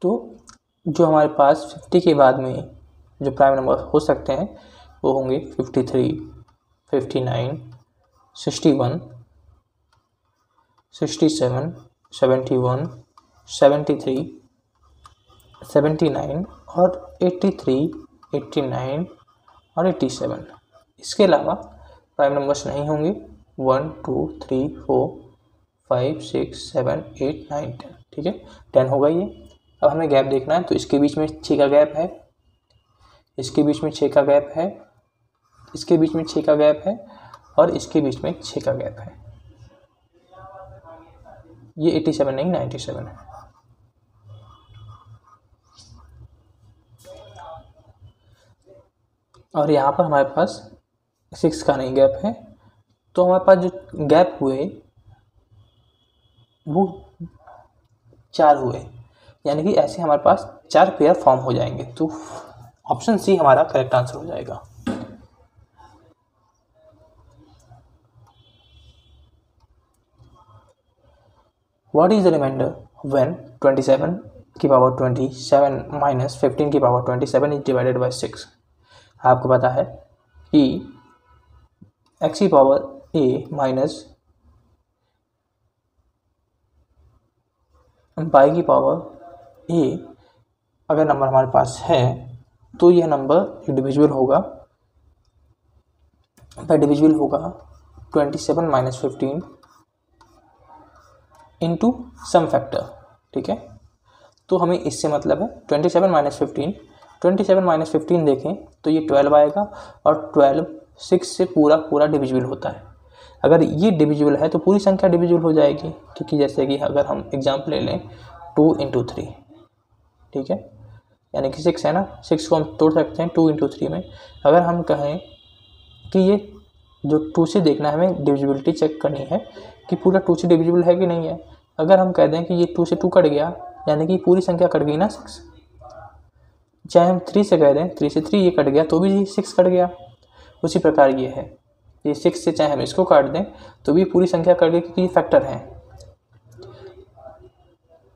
तो जो हमारे पास 50 के बाद में जो प्राइम नंबर हो सकते हैं वो होंगे 53, 59, 61, 67, 71, 73, 79 और 83, 89 और 87। इसके अलावा प्राइम नंबर्स नहीं होंगे 1, 2, 3, 4, 5, 6, 7, 8, 9, 10। ठीक है, 10 होगा ये। अब हमें गैप देखना है, तो इसके बीच में 6 का गैप है, इसके बीच में 6 का गैप है, इसके बीच में 6 का गैप है और इसके बीच में 6 का गैप है। ये 87 नहीं 97 है। और यहाँ पर हमारे पास 6 का नहीं गैप है, तो हमारे पास जो गैप हुए वो 4 हुए, यानी कि ऐसे हमारे पास 4 पेयर फॉर्म हो जाएंगे। तो ऑप्शन सी हमारा करेक्ट आंसर हो जाएगा। What is the remainder when 27 की पावर 27 माइनस 15 की पावर 27 इज डिवाइडेड बाई 6? आपको पता है कि x की पावर a माइनस y की पावर a अगर नंबर हमारे पास है तो यह नंबर डिविजिबल होगा, डिविजिबल होगा 27 माइनस 15 इंटू सम फैक्टर। ठीक है, तो हमें इससे मतलब है 27 माइनस 15, 27 माइनस 15 देखें तो ये 12 आएगा और 12 6 से पूरा डिविजिबल होता है। अगर ये डिविजिबल है तो पूरी संख्या डिविजिबल हो जाएगी, क्योंकि जैसे कि अगर हम एग्जाम्पल ले लें 2 इंटू 3, ठीक है, यानी कि 6 है ना, 6 को हम तोड़ सकते हैं 2 इंटू 3 में। अगर हम कहें कि ये जो 2 से देखना है, हमें डिविजिबिलिटी चेक करनी है कि पूरा 2 से डिविजिबल है कि नहीं है। अगर हम कह दें कि ये 2 से 2 कट गया, यानी कि पूरी संख्या कट गई ना 6। चाहे हम 3 से कह दें 3 से 3 ये कट गया तो भी 6 कट गया। उसी प्रकार ये है, ये 6 से चाहे हम इसको काट दें तो भी पूरी संख्या कट गई, क्योंकि ये फैक्टर है।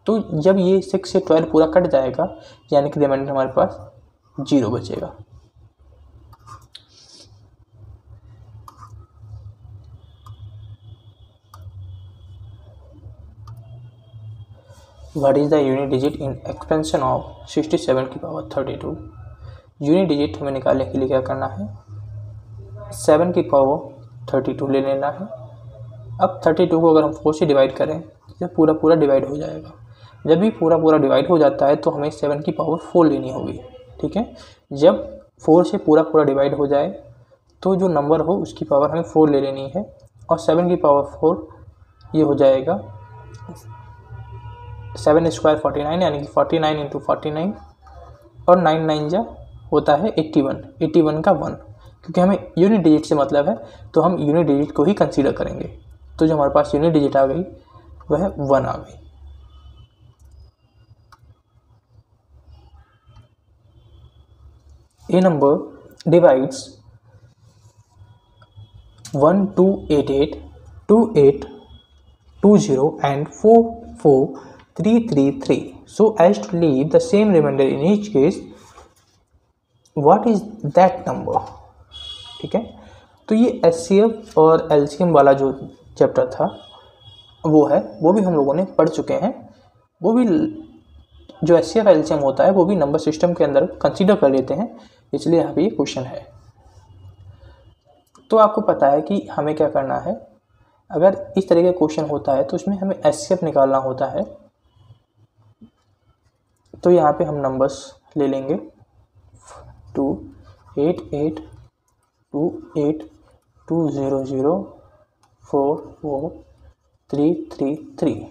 तो जब ये 6 से 12 पूरा कट जाएगा, यानी कि रिमाइंडर हमारे पास 0 बचेगा। What is the unit digit in expansion of 67 की पावर 32? यूनिट डिजिट हमें निकालने के लिए क्या करना है, 7 की पावर 32 ले लेना है। अब 32 को अगर हम 4 से डिवाइड करें तो पूरा पूरा डिवाइड हो जाएगा। जब भी पूरा पूरा डिवाइड हो जाता है तो हमें 7 की पावर 4 लेनी होगी, ठीक है। जब 4 से पूरा पूरा डिवाइड हो जाए तो जो नंबर हो उसकी पावर हमें 4 ले लेनी है, और 7 की पावर 4 ये हो जाएगा 7 स्क्वायर 49, यानी कि 49 इंटू 49, और 9 9 जा होता है 81, 81 का 1, क्योंकि हमें यूनिट डिजिट से मतलब है तो हम यूनिट डिजिट को ही कंसीडर करेंगे। तो जो हमारे पास यूनिट डिजिट आ गई वह 1 आ गई। A number divides 1288, 28, 20 and 44333 so as to leave the same remainder in each case. What is that number? ठीक है, तो ये HCF और LCM वाला जो चैप्टर था वो भी हम लोगों ने पढ़ चुके हैं। वो भी जो HCF LCM होता है वो भी नंबर सिस्टम के अंदर कंसीडर कर लेते हैं, इसलिए यहाँ पे ये क्वेश्चन है। तो आपको पता है कि हमें क्या करना है, अगर इस तरह का क्वेश्चन होता है तो उसमें हमें HCF निकालना होता है। तो यहाँ पे हम नंबर्स ले लेंगे 2 8 8 2 8 2 0 0 4 4 3 3 3।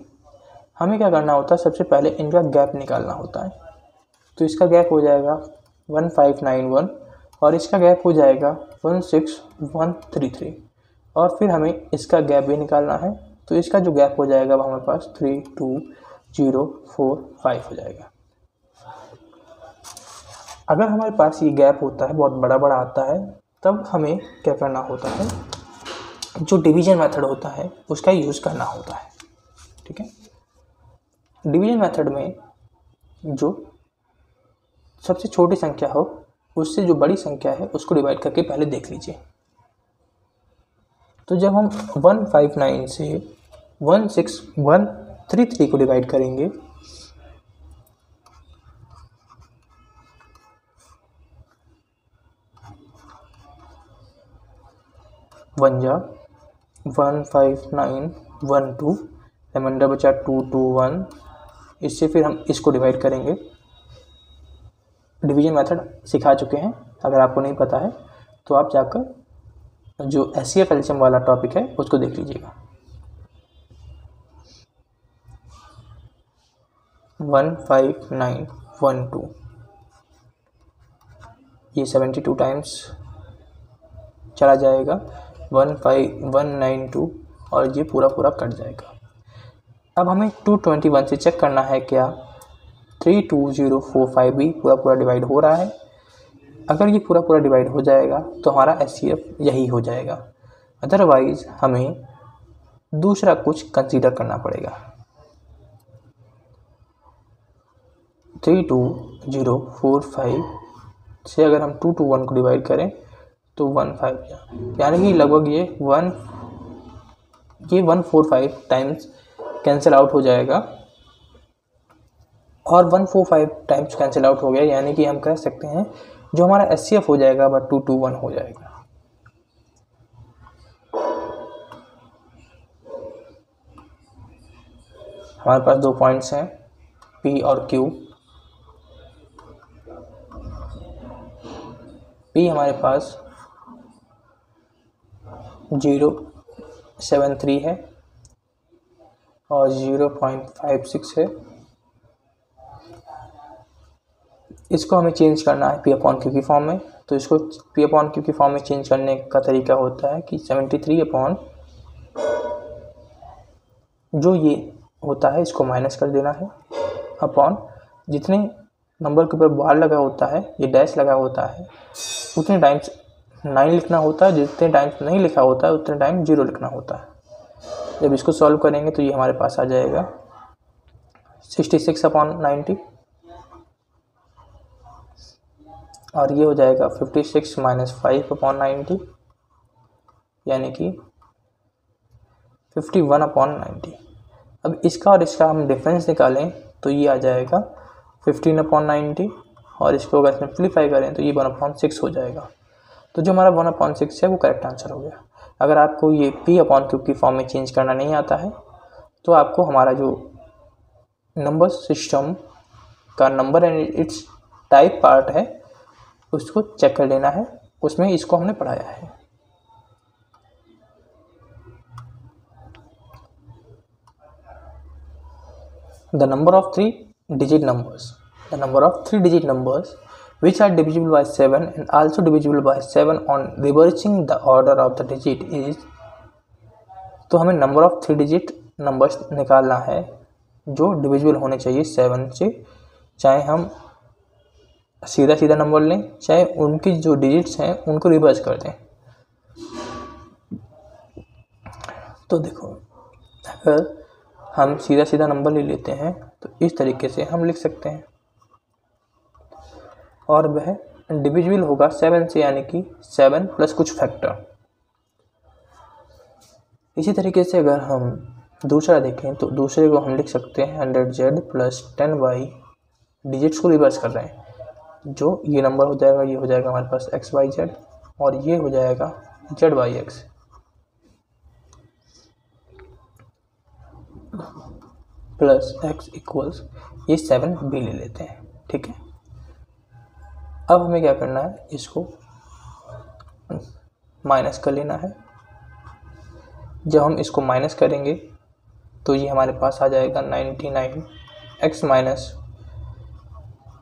हमें क्या करना होता है, सबसे पहले इनका गैप निकालना होता है। तो इसका गैप हो जाएगा 1591 और इसका गैप हो जाएगा 16133, और फिर हमें इसका गैप भी निकालना है। तो इसका जो गैप हो जाएगा वो हमारे पास 32045 हो जाएगा। अगर हमारे पास ये गैप होता है, बहुत बड़ा बड़ा आता है, तब हमें क्या करना होता है, जो डिवीजन मेथड होता है उसका यूज़ करना होता है, ठीक है। डिवीजन मेथड में जो सबसे छोटी संख्या हो उससे जो बड़ी संख्या है उसको डिवाइड करके पहले देख लीजिए। तो जब हम 159 से 16133 को डिवाइड करेंगे, वन जा 15912, रिमाइंडर बचा 221। इससे फिर हम इसको डिवाइड करेंगे। डिवीजन मेथड सिखा चुके हैं, अगर आपको नहीं पता है तो आप जाकर जो HCF LCM वाला टॉपिक है उसको देख लीजिएगा। 15912 ये 72 टाइम्स चला जाएगा, 15192 और ये पूरा पूरा कट जाएगा। अब हमें 221 से चेक करना है क्या 32045 भी पूरा पूरा डिवाइड हो रहा है। अगर ये पूरा पूरा डिवाइड हो जाएगा तो हमारा HCF यही हो जाएगा, अदरवाइज हमें दूसरा कुछ कंसीडर करना पड़ेगा। 32045 से अगर हम 221 को डिवाइड करें तो 15, यानी कि लगभग ये 145 टाइम्स कैंसिल आउट हो जाएगा, और 145 टाइम्स कैंसिल आउट हो गया, यानी कि हम कह सकते हैं जो हमारा HCF हो जाएगा वह 221 हो जाएगा। हमारे पास 2 पॉइंट्स हैं P और Q। P हमारे पास 073 है और 0.56 है। इसको हमें चेंज करना है P/Q की फॉर्म में, तो इसको पी अपॉन क्यू की फॉर्म में चेंज करने का तरीका होता है कि 73 अपॉन जो ये होता है इसको माइनस कर देना है अपॉन जितने नंबर के ऊपर बार लगा होता है, ये डैश लगा होता है, उतने टाइम्स 9 लिखना होता है, जितने टाइम्स नहीं लिखा होता है उतने टाइम 0 लिखना होता है। जब इसको सॉल्व करेंगे तो ये हमारे पास आ जाएगा 66 अपॉन 90 और ये हो जाएगा 56 माइनस 5 अपॉन 90 यानी कि 51 अपॉन 90। अब इसका और इसका हम डिफरेंस निकालें तो ये आ जाएगा 15 अपॉन 90 और इसको अगर सिंप्लीफाई करें तो ये 1/6 हो जाएगा। तो जो हमारा 1/6 है वो करेक्ट आंसर हो गया। अगर आपको ये पी अपॉन क्यू की फॉर्म में चेंज करना नहीं आता है तो आपको हमारा जो नंबर सिस्टम का number and it's type part है उसको चेक कर लेना है, उसमें इसको हमने पढ़ाया है। The number of 3-digit numbers. The number of 3-digit numbers which are divisible by 7 and also divisible by 7 on reversing the order of the digit is। तो हमें नंबर ऑफ 3-digit नंबर्स निकालना है जो डिविजिबल होने चाहिए 7 से, चाहे हम सीधा सीधा नंबर लें चाहे उनकी जो डिजिट्स हैं उनको रिवर्स कर दें। तो देखो अगर हम सीधा सीधा नंबर ले लेते हैं तो इस तरीके से हम लिख सकते हैं और वह डिविजिबल होगा 7 से यानी कि 7 प्लस कुछ फैक्टर। इसी तरीके से अगर हम दूसरा देखें तो दूसरे को हम लिख सकते हैं 100z प्लस 10y, डिजिट्स को रिवर्स कर रहे हैं, जो ये नंबर हो जाएगा ये हो जाएगा हमारे पास xyz और ये हो जाएगा zyx प्लस x इक्वल्स ये 7 भी ले लेते हैं। ठीक है, अब हमें क्या करना है, इसको माइनस कर लेना है। जब हम इसको माइनस करेंगे तो ये हमारे पास आ जाएगा 99 x माइनस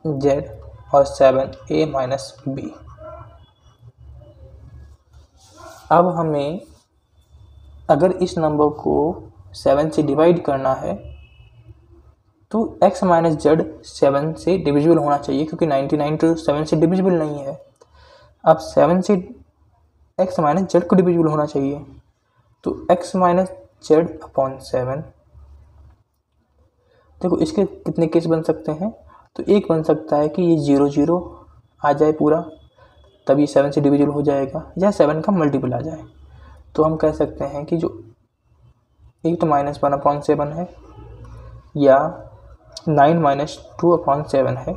z और 7 a माइनस b। अब हमें अगर इस नंबर को 7 से डिवाइड करना है तो x माइनस जेड 7 से डिविजिबल होना चाहिए, क्योंकि 99 तो 7 से डिविजिबल नहीं है। अब 7 से x माइनस जेड को डिविजिबल होना चाहिए, तो x माइनस जेड अपॉन 7। देखो इसके कितने केस बन सकते हैं, तो एक बन सकता है कि ये 0 0 आ जाए पूरा, तब ये 7 से डिविजिबल हो जाएगा, या 7 का मल्टीपल आ जाए। तो हम कह सकते हैं कि जो एक तो -1/7 है या 9 - 2/7 है।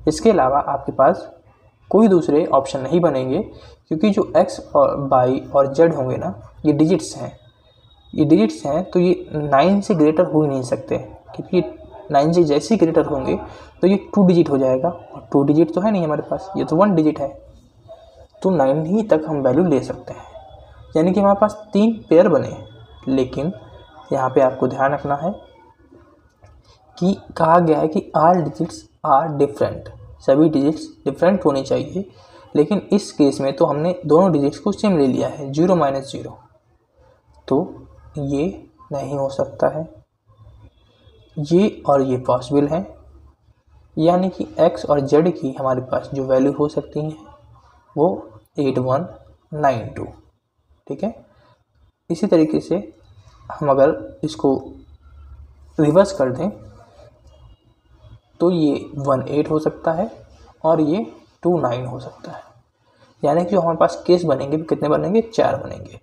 इसके अलावा आपके पास कोई दूसरे ऑप्शन नहीं बनेंगे, क्योंकि जो x और y और z होंगे ना, ये डिजिट्स हैं, ये डिजिट्स हैं, तो ये 9 से ग्रेटर हो ही नहीं सकते, क्योंकि 9 से जैसे ही ग्रेटर होंगे तो ये 2 डिजिट हो जाएगा, और 2 डिजिट तो है नहीं हमारे पास, ये तो 1 डिजिट है, तो 9 ही तक हम वैल्यू ले सकते हैं। यानी कि हमारे पास 3 पेयर बने। लेकिन यहाँ पे आपको ध्यान रखना है कि कहा गया है कि ऑल डिजिट्स आर डिफरेंट, सभी डिजिट्स डिफरेंट होने चाहिए। लेकिन इस केस में तो हमने दोनों डिजिट्स को सेम ले लिया है, 0 - 0, तो ये नहीं हो सकता है। ये और ये पॉसिबल है, यानी कि x और z की हमारे पास जो वैल्यू हो सकती हैं वो 8192। ठीक है, इसी तरीके से हम अगर इसको रिवर्स कर दें तो ये 18 हो सकता है और ये 29 हो सकता है। यानी कि जो हमारे पास केस बनेंगे कितने बनेंगे, 4 बनेंगे।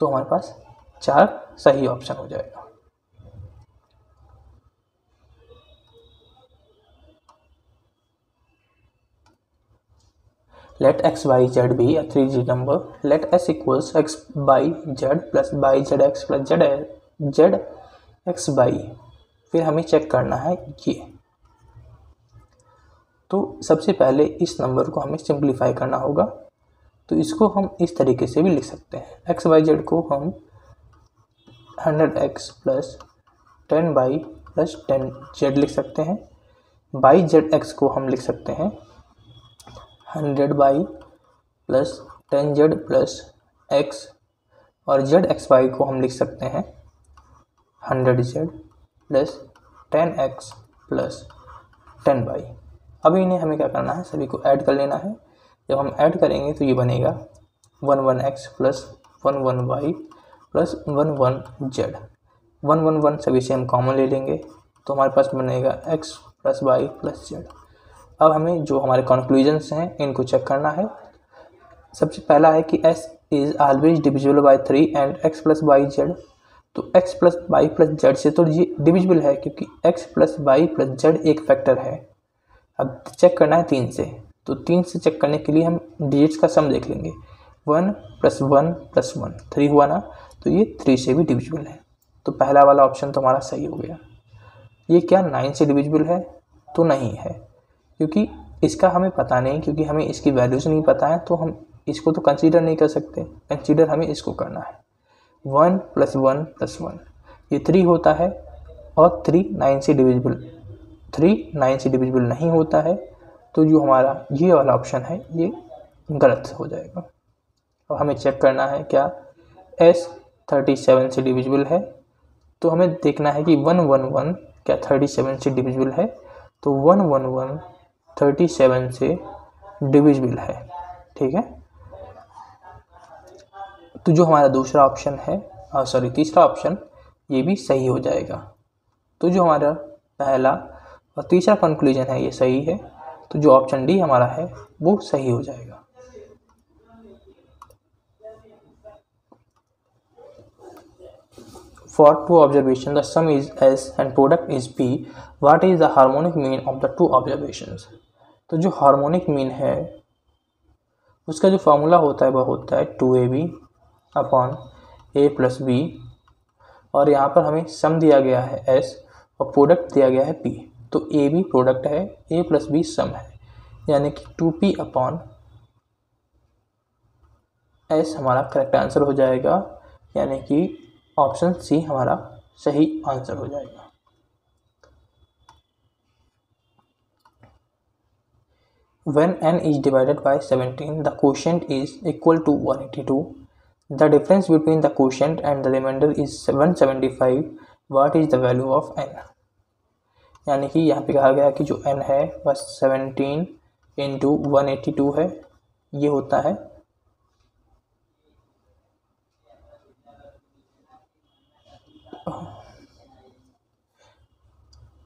तो हमारे पास 4 सही ऑप्शन हो जाएगा। Let x, y, z be a 3-digit number. Let s equals x by z plus by zx plus z x by। फिर हमें चेक करना है ये। तो सबसे पहले इस नंबर को हमें सिंप्लीफाई करना होगा, तो इसको हम इस तरीके से भी लिख सकते हैं। x by z को हम 100x plus 10y plus 10z लिख सकते हैं, बाई जेड एक्स को हम लिख सकते हैं 100 by plus 10z plus x, और जेड एक्स वाई को हम लिख सकते हैं 100z plus 10x plus 10y। अब इन्हें हमें क्या करना है, सभी को ऐड कर लेना है। जब हम ऐड करेंगे तो ये बनेगा 11x plus 11y plus 11z। 1 सभी से हम कॉमन ले लेंगे तो हमारे पास बनेगा x plus y plus z। अब हमें जो हमारे कंक्लूजन्स हैं इनको चेक करना है। सबसे पहला है कि s is always divisible by 3 and x plus y z. तो x plus y plus z से तो ये डिविजिबल है क्योंकि x plus y plus z एक फैक्टर है। अब चेक करना है 3 से, तो 3 से चेक करने के लिए हम डिजिट्स का सम देख लेंगे। 1 प्लस 1 प्लस 1 3 हुआ ना, तो ये 3 से भी डिविजिबल है। तो पहला वाला ऑप्शन तो हमारा सही हो गया। ये क्या 9 से डिविजिबल है? तो नहीं है, क्योंकि इसका हमें पता नहीं, क्योंकि हमें इसकी वैल्यूज़ नहीं पता है, तो हम इसको तो कंसीडर नहीं कर सकते। कंसीडर हमें इसको करना है। 1 प्लस 1 प्लस 1 ये 3 होता है, और 3 9 से डिविजिबल, 3 9 से डिविजिबल नहीं होता है। तो जो हमारा ये वाला ऑप्शन है ये गलत हो जाएगा। अब हमें चेक करना है क्या s 37 से डिविजिबल है। तो हमें देखना है कि 111 क्या 37 से डिविजिबल है। तो 111 37 से डिविजिबल है, ठीक है। तो जो हमारा दूसरा ऑप्शन है, तीसरा ऑप्शन, ये भी सही हो जाएगा। तो जो हमारा पहला और तीसरा कंक्लूजन है ये सही है। तो जो ऑप्शन डी हमारा है वो सही हो जाएगा। For two observations, the sum is S and product is P. What is the harmonic mean of the two observations? तो जो हार्मोनिक मीन है उसका जो फार्मूला होता है वह होता है 2ab upon a plus B, और यहाँ पर हमें सम दिया गया है s और प्रोडक्ट दिया गया है p। तो a b प्रोडक्ट है, a प्लस बी सम है, यानी कि 2p अपॉन s हमारा करेक्ट आंसर हो जाएगा, यानी कि ऑप्शन सी हमारा सही आंसर हो जाएगा। When n is divided by 17, the quotient is equal to 182. The difference between the quotient and the remainder is 175. What is the value of n? यानी कि यहाँ पे कहा गया कि जो n है वह 17 इंटू 182 है। ये होता है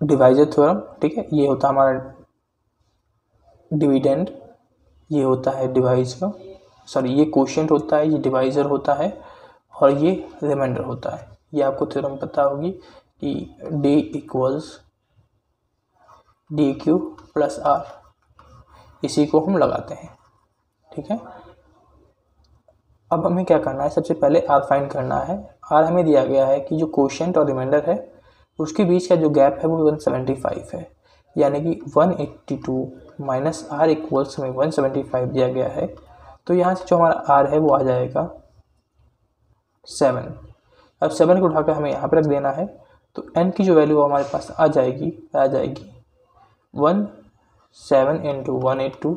डिवाइजर थ्योरम, ठीक है। ये होता है हमारा डिविडेंड, ये होता है डिवाइजर, ये क्वोशिएंट होता है, ये डिवाइजर होता है, और ये रिमाइंडर होता है। ये आपको थ्योरम पता होगी कि d equals d q plus r, इसी को हम लगाते हैं, ठीक है। अब हमें क्या करना है, सबसे पहले आर फाइंड करना है। आर हमें दिया गया है कि जो क्वोशिएंट और रिमाइंडर है उसके बीच का जो गैप है वो 175 है, यानी कि 182 माइनस आर इक्वल्स में 175 दिया गया है। तो यहाँ से जो हमारा आर है वो आ जाएगा 7। अब 7 को उठाकर हमें यहाँ पर रख देना है, तो n की जो वैल्यू हमारे पास आ जाएगी 17 इंटू 182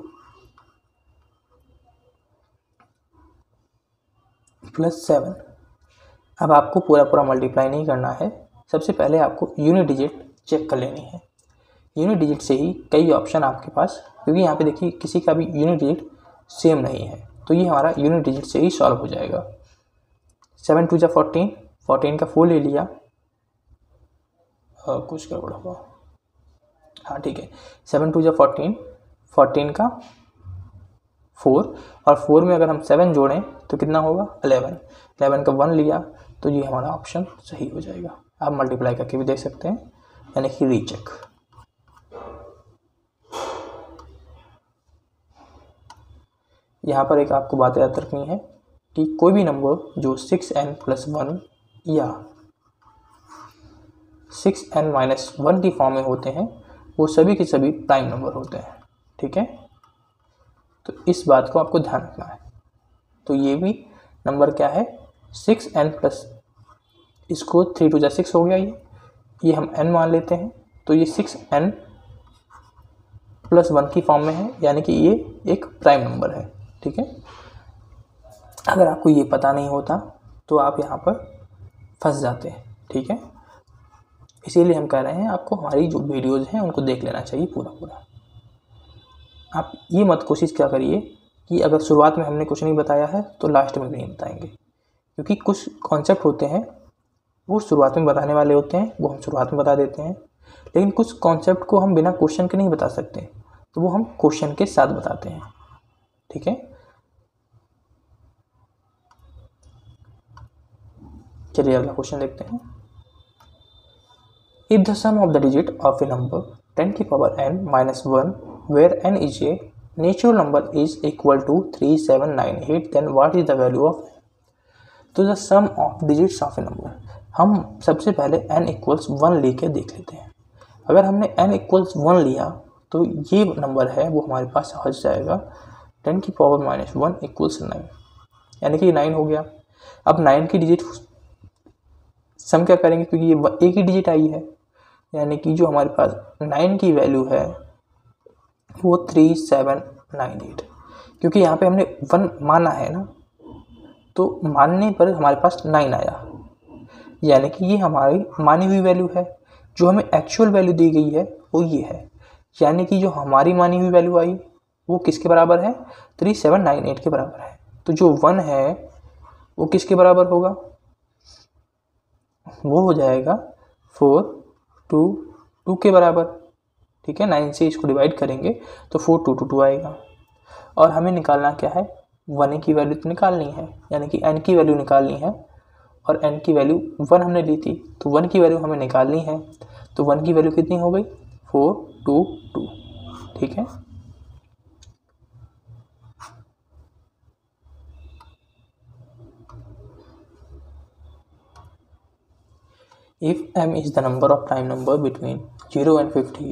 प्लस 7। अब आपको पूरा मल्टीप्लाई नहीं करना है, सबसे पहले आपको यूनिट डिजिट चेक कर लेनी है। यूनिट डिजिट से ही कई ऑप्शन आपके पास, क्योंकि यहाँ पे देखिए किसी का भी यूनिट डिजिट सेम नहीं है, तो ये हमारा यूनिट डिजिट से ही सॉल्व हो जाएगा। 7 2 14, 14 का 4 ले लिया, कुछ गड़बड़ होगा, हाँ ठीक है। 7 2 14, 14 का 4, और 4 में अगर हम 7 जोड़ें तो कितना होगा 11, 11 का 1 लिया, तो ये हमारा ऑप्शन सही हो जाएगा। आप मल्टीप्लाई करके भी देख सकते हैं, यानी कि रीचेक। यहाँ पर एक आपको बात याद रखनी है कि कोई भी नंबर जो 6n प्लस 1 या 6n माइनस 1 की फॉर्म में होते हैं वो सभी के सभी प्राइम नंबर होते हैं, ठीक है। तो इस बात को आपको ध्यान रखना है। तो ये भी नंबर क्या है 6n प्लस, इसको 3 2 6 हो गया, ये हम n मान लेते हैं, तो ये 6n +1 की फॉर्म में है, यानी कि ये एक प्राइम नंबर है। ठीक है, अगर आपको ये पता नहीं होता तो आप यहाँ पर फंस जाते हैं। ठीक है, इसीलिए हम कह रहे हैं आपको हमारी जो वीडियोज़ हैं उनको देख लेना चाहिए पूरा। आप ये मत कोशिश क्या करिए कि अगर शुरुआत में हमने कुछ नहीं बताया है तो लास्ट में भी नहीं बताएंगे, क्योंकि कुछ कॉन्सेप्ट होते हैं वो शुरुआत में बताने वाले होते हैं, वो हम शुरुआत में बता देते हैं, लेकिन कुछ कॉन्सेप्ट को हम बिना क्वेश्चन के नहीं बता सकते, तो वो हम क्वेश्चन के साथ बताते हैं। ठीक है, चलिए अगला क्वेश्चन देखते हैं। If the sum of the digit of a number 10 की power n minus 1 where n is a natural number is equal to 3798, then what is the value of n? तो the sum of digits of a number, हम सबसे पहले n equals 1 लेके देख लेते हैं। अगर हमने n इक्वल्स 1 लिया तो ये नंबर है वो हमारे पास आ जाएगा 10 की पावर -1 इक्वल्स 9, यानी कि 9 हो गया। अब 9 की डिजिट सम क्या करेंगे, क्योंकि ये एक ही डिजिट आई है, यानी कि जो हमारे पास 9 की वैल्यू है वो 3798, क्योंकि यहाँ पे हमने 1 माना है ना, तो मानने पर हमारे पास 9 आया, यानी कि ये हमारी मानी हुई वैल्यू है। जो हमें एक्चुअल वैल्यू दी गई है वो ये है, यानी कि जो हमारी मानी हुई वैल्यू आई वो किसके बराबर है, 3798 के बराबर है। तो जो 1 है वो किसके बराबर होगा, वो हो जाएगा 422 के बराबर। ठीक है, 9 से इसको डिवाइड करेंगे तो 4222 आएगा। और हमें निकालना क्या है, 1 की वैल्यू तो निकालनी है, यानी कि n की वैल्यू निकालनी है, और n की वैल्यू 1 हमने ली थी, तो 1 की वैल्यू हमें निकालनी है। तो 1 की वैल्यू कितनी हो गई, 422। ठीक है, if m is the number of prime number between 0 and 50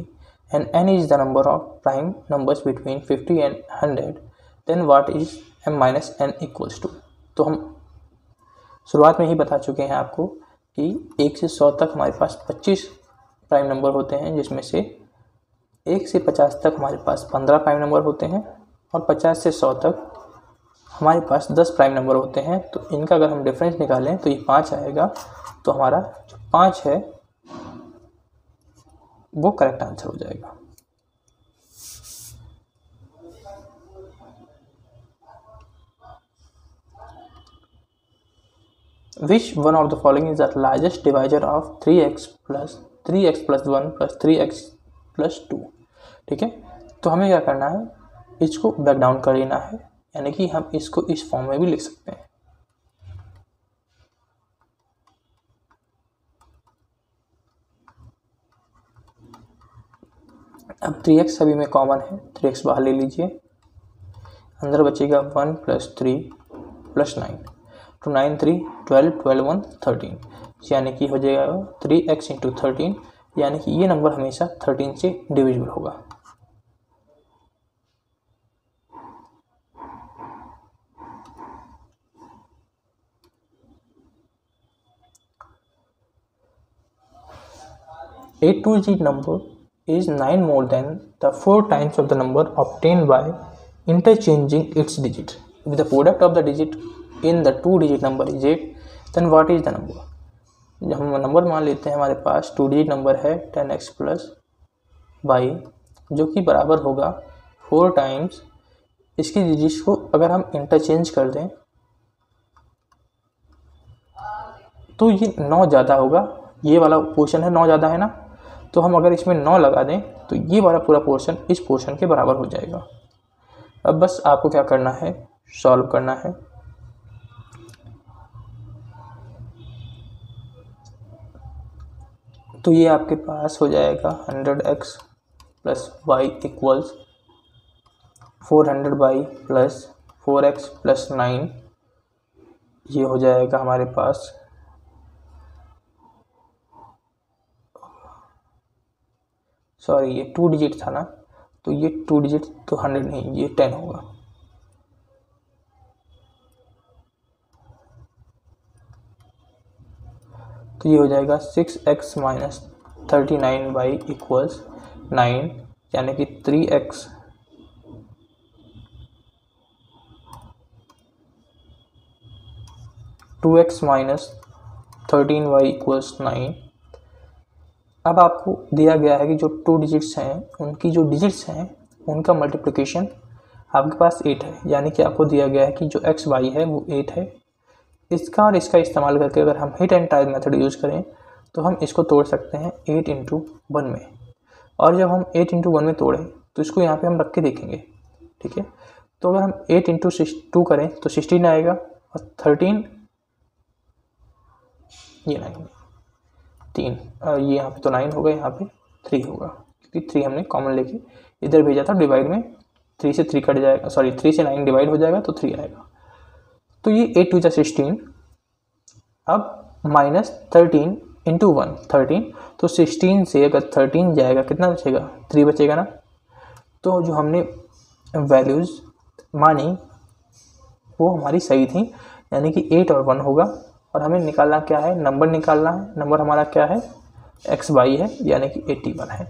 and n is the number of prime numbers between 50 and 100, then what is m minus n equals to? तो हम शुरुआत में ही बता चुके हैं आपको कि 1 से 100 तक हमारे पास 25 प्राइम नंबर होते हैं, जिसमें से 1 से 50 तक हमारे पास 15 प्राइम नंबर होते हैं, और 50 से 100 तक हमारे पास 10 प्राइम नंबर होते हैं। तो इनका अगर हम डिफरेंस निकालें तो ये 5 आएगा, तो हमारा जो 5 है वो करेक्ट आंसर हो जाएगा। Which one of the following is the largest divisor of 3x plus 1 plus 3x plus 2? ठीक है, तो हमें क्या करना है, इसको बैक डाउन कर लेना है, यानी कि हम इसको इस फॉर्म में भी लिख सकते हैं। अब 3x सभी में कॉमन है, 3x बाहर ले लीजिए, अंदर बचेगा 1 + 3 + 9, तो 9 3 12 12 1 13, यानी कि हो जाएगा 3x × 13, यानी कि ये नंबर हमेशा 13 से डिविजिबल होगा। A 2-digit number is 9 more than the 4 times of the number obtained by interchanging its digit. If the product of the digit in the 2-digit number is 8, then what is the number? जब हम number मान लेते हैं हमारे पास 2 digit number है 10x + y, जो कि बराबर होगा 4 टाइम्स इसकी डिजिट्स को अगर हम इंटरचेंज कर दें तो ये 9 ज़्यादा होगा। ये वाला पोर्शन है 9 ज़्यादा है ना, तो हम अगर इसमें 9 लगा दें तो ये वाला पूरा पोर्शन इस पोर्शन के बराबर हो जाएगा। अब बस आपको क्या करना है, सॉल्व करना है। तो ये आपके पास हो जाएगा 100x + y = 400y + 4x + 9, ये हो जाएगा हमारे पास सॉरी ये 2 डिजिट था ना, तो ये 2 डिजिट तो 100 नहीं, ये 10 होगा। तो ये हो जाएगा 6x - 39y = 9, यानी कि 3x 2x minus 13y equals 9। अब आपको दिया गया है कि जो 2 डिजिट्स हैं उनकी जो डिजिट्स हैं उनका मल्टीप्लिकेशन आपके पास 8 है, यानी कि आपको दिया गया है कि जो एक्स वाई है वो 8 है। इसका और इसका इस्तेमाल करके अगर हम hit and type method use करें तो हम इसको तोड़ सकते हैं 8 इंटू 1 में, और जब हम 8 इंटू 1 में तोड़ें तो इसको यहाँ पे हम रख के देखेंगे, ठीक है। तो अगर हम 8 इंटू 2 करें तो 16 आएगा, और 13 ये 9 3 ये यहाँ पे तो 9 होगा, यहाँ पे 3 होगा क्योंकि 3 हमने कॉमन लेके इधर भेजा था। डिवाइड में 3 से 3 कट जाएगा, सॉरी 3 से 9 डिवाइड हो जाएगा तो 3 आएगा। तो ये 8 टू जा 16। अब माइनस 13 इंटू 1 13, तो 16 से अगर 13 जाएगा कितना बचेगा, 3 बचेगा ना। तो जो हमने वैल्यूज़ मानी वो हमारी सही थी, यानी कि 8 और 1 होगा। और हमें निकालना क्या है, नंबर निकालना है। नंबर हमारा क्या है, एक्स वाई है, यानी कि 81 है।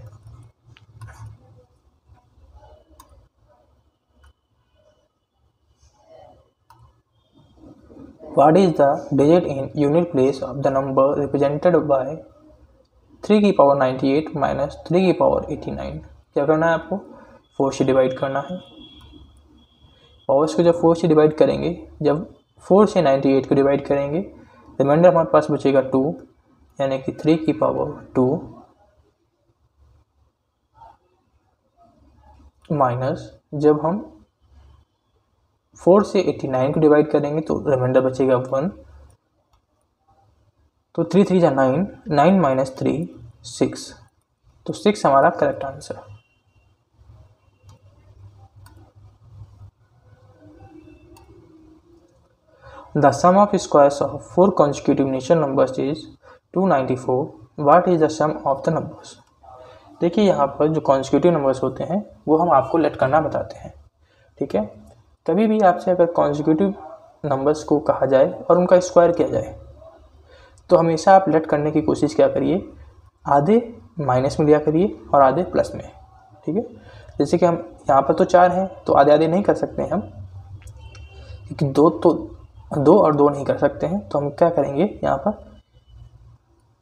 What is the digit in unit place of the number represented by 3 की पावर 98 माइनस 3 की पावर 89? क्या करना है आपको, 4 से डिवाइड करना है। पावर्स को जब 4 से डिवाइड करेंगे, जब 4 से 98 को डिवाइड करेंगे, रिमाइंडर हमारे पास बचेगा 2, यानी कि 3 की पावर 2 माइनस जब हम 4 से 89 को डिवाइड करेंगे तो रिमाइंडर बचेगा 1। तो 3 3 जा 9, 9 माइनस 3 6, तो 6 हमारा correct answer. The sum of squares of 4 consecutive natural numbers is 294। What is the sum of the numbers? देखिए यहाँ पर जो कॉन्जिक्यूटिव नंबर्स होते हैं वो हम आपको लेट करना बताते हैं, ठीक है। कभी भी आपसे अगर कॉन्जिक्यूटिव नंबर्स को कहा जाए और उनका स्क्वायर किया जाए तो हमेशा आप लेट करने की कोशिश क्या करिए, आधे माइनस में लिया करिए और आधे प्लस में, ठीक है। जैसे कि हम यहाँ पर तो 4 हैं तो आधे आधे नहीं कर सकते हैं हम, क्योंकि 2 और 2 नहीं कर सकते हैं। तो हम क्या करेंगे, यहाँ पर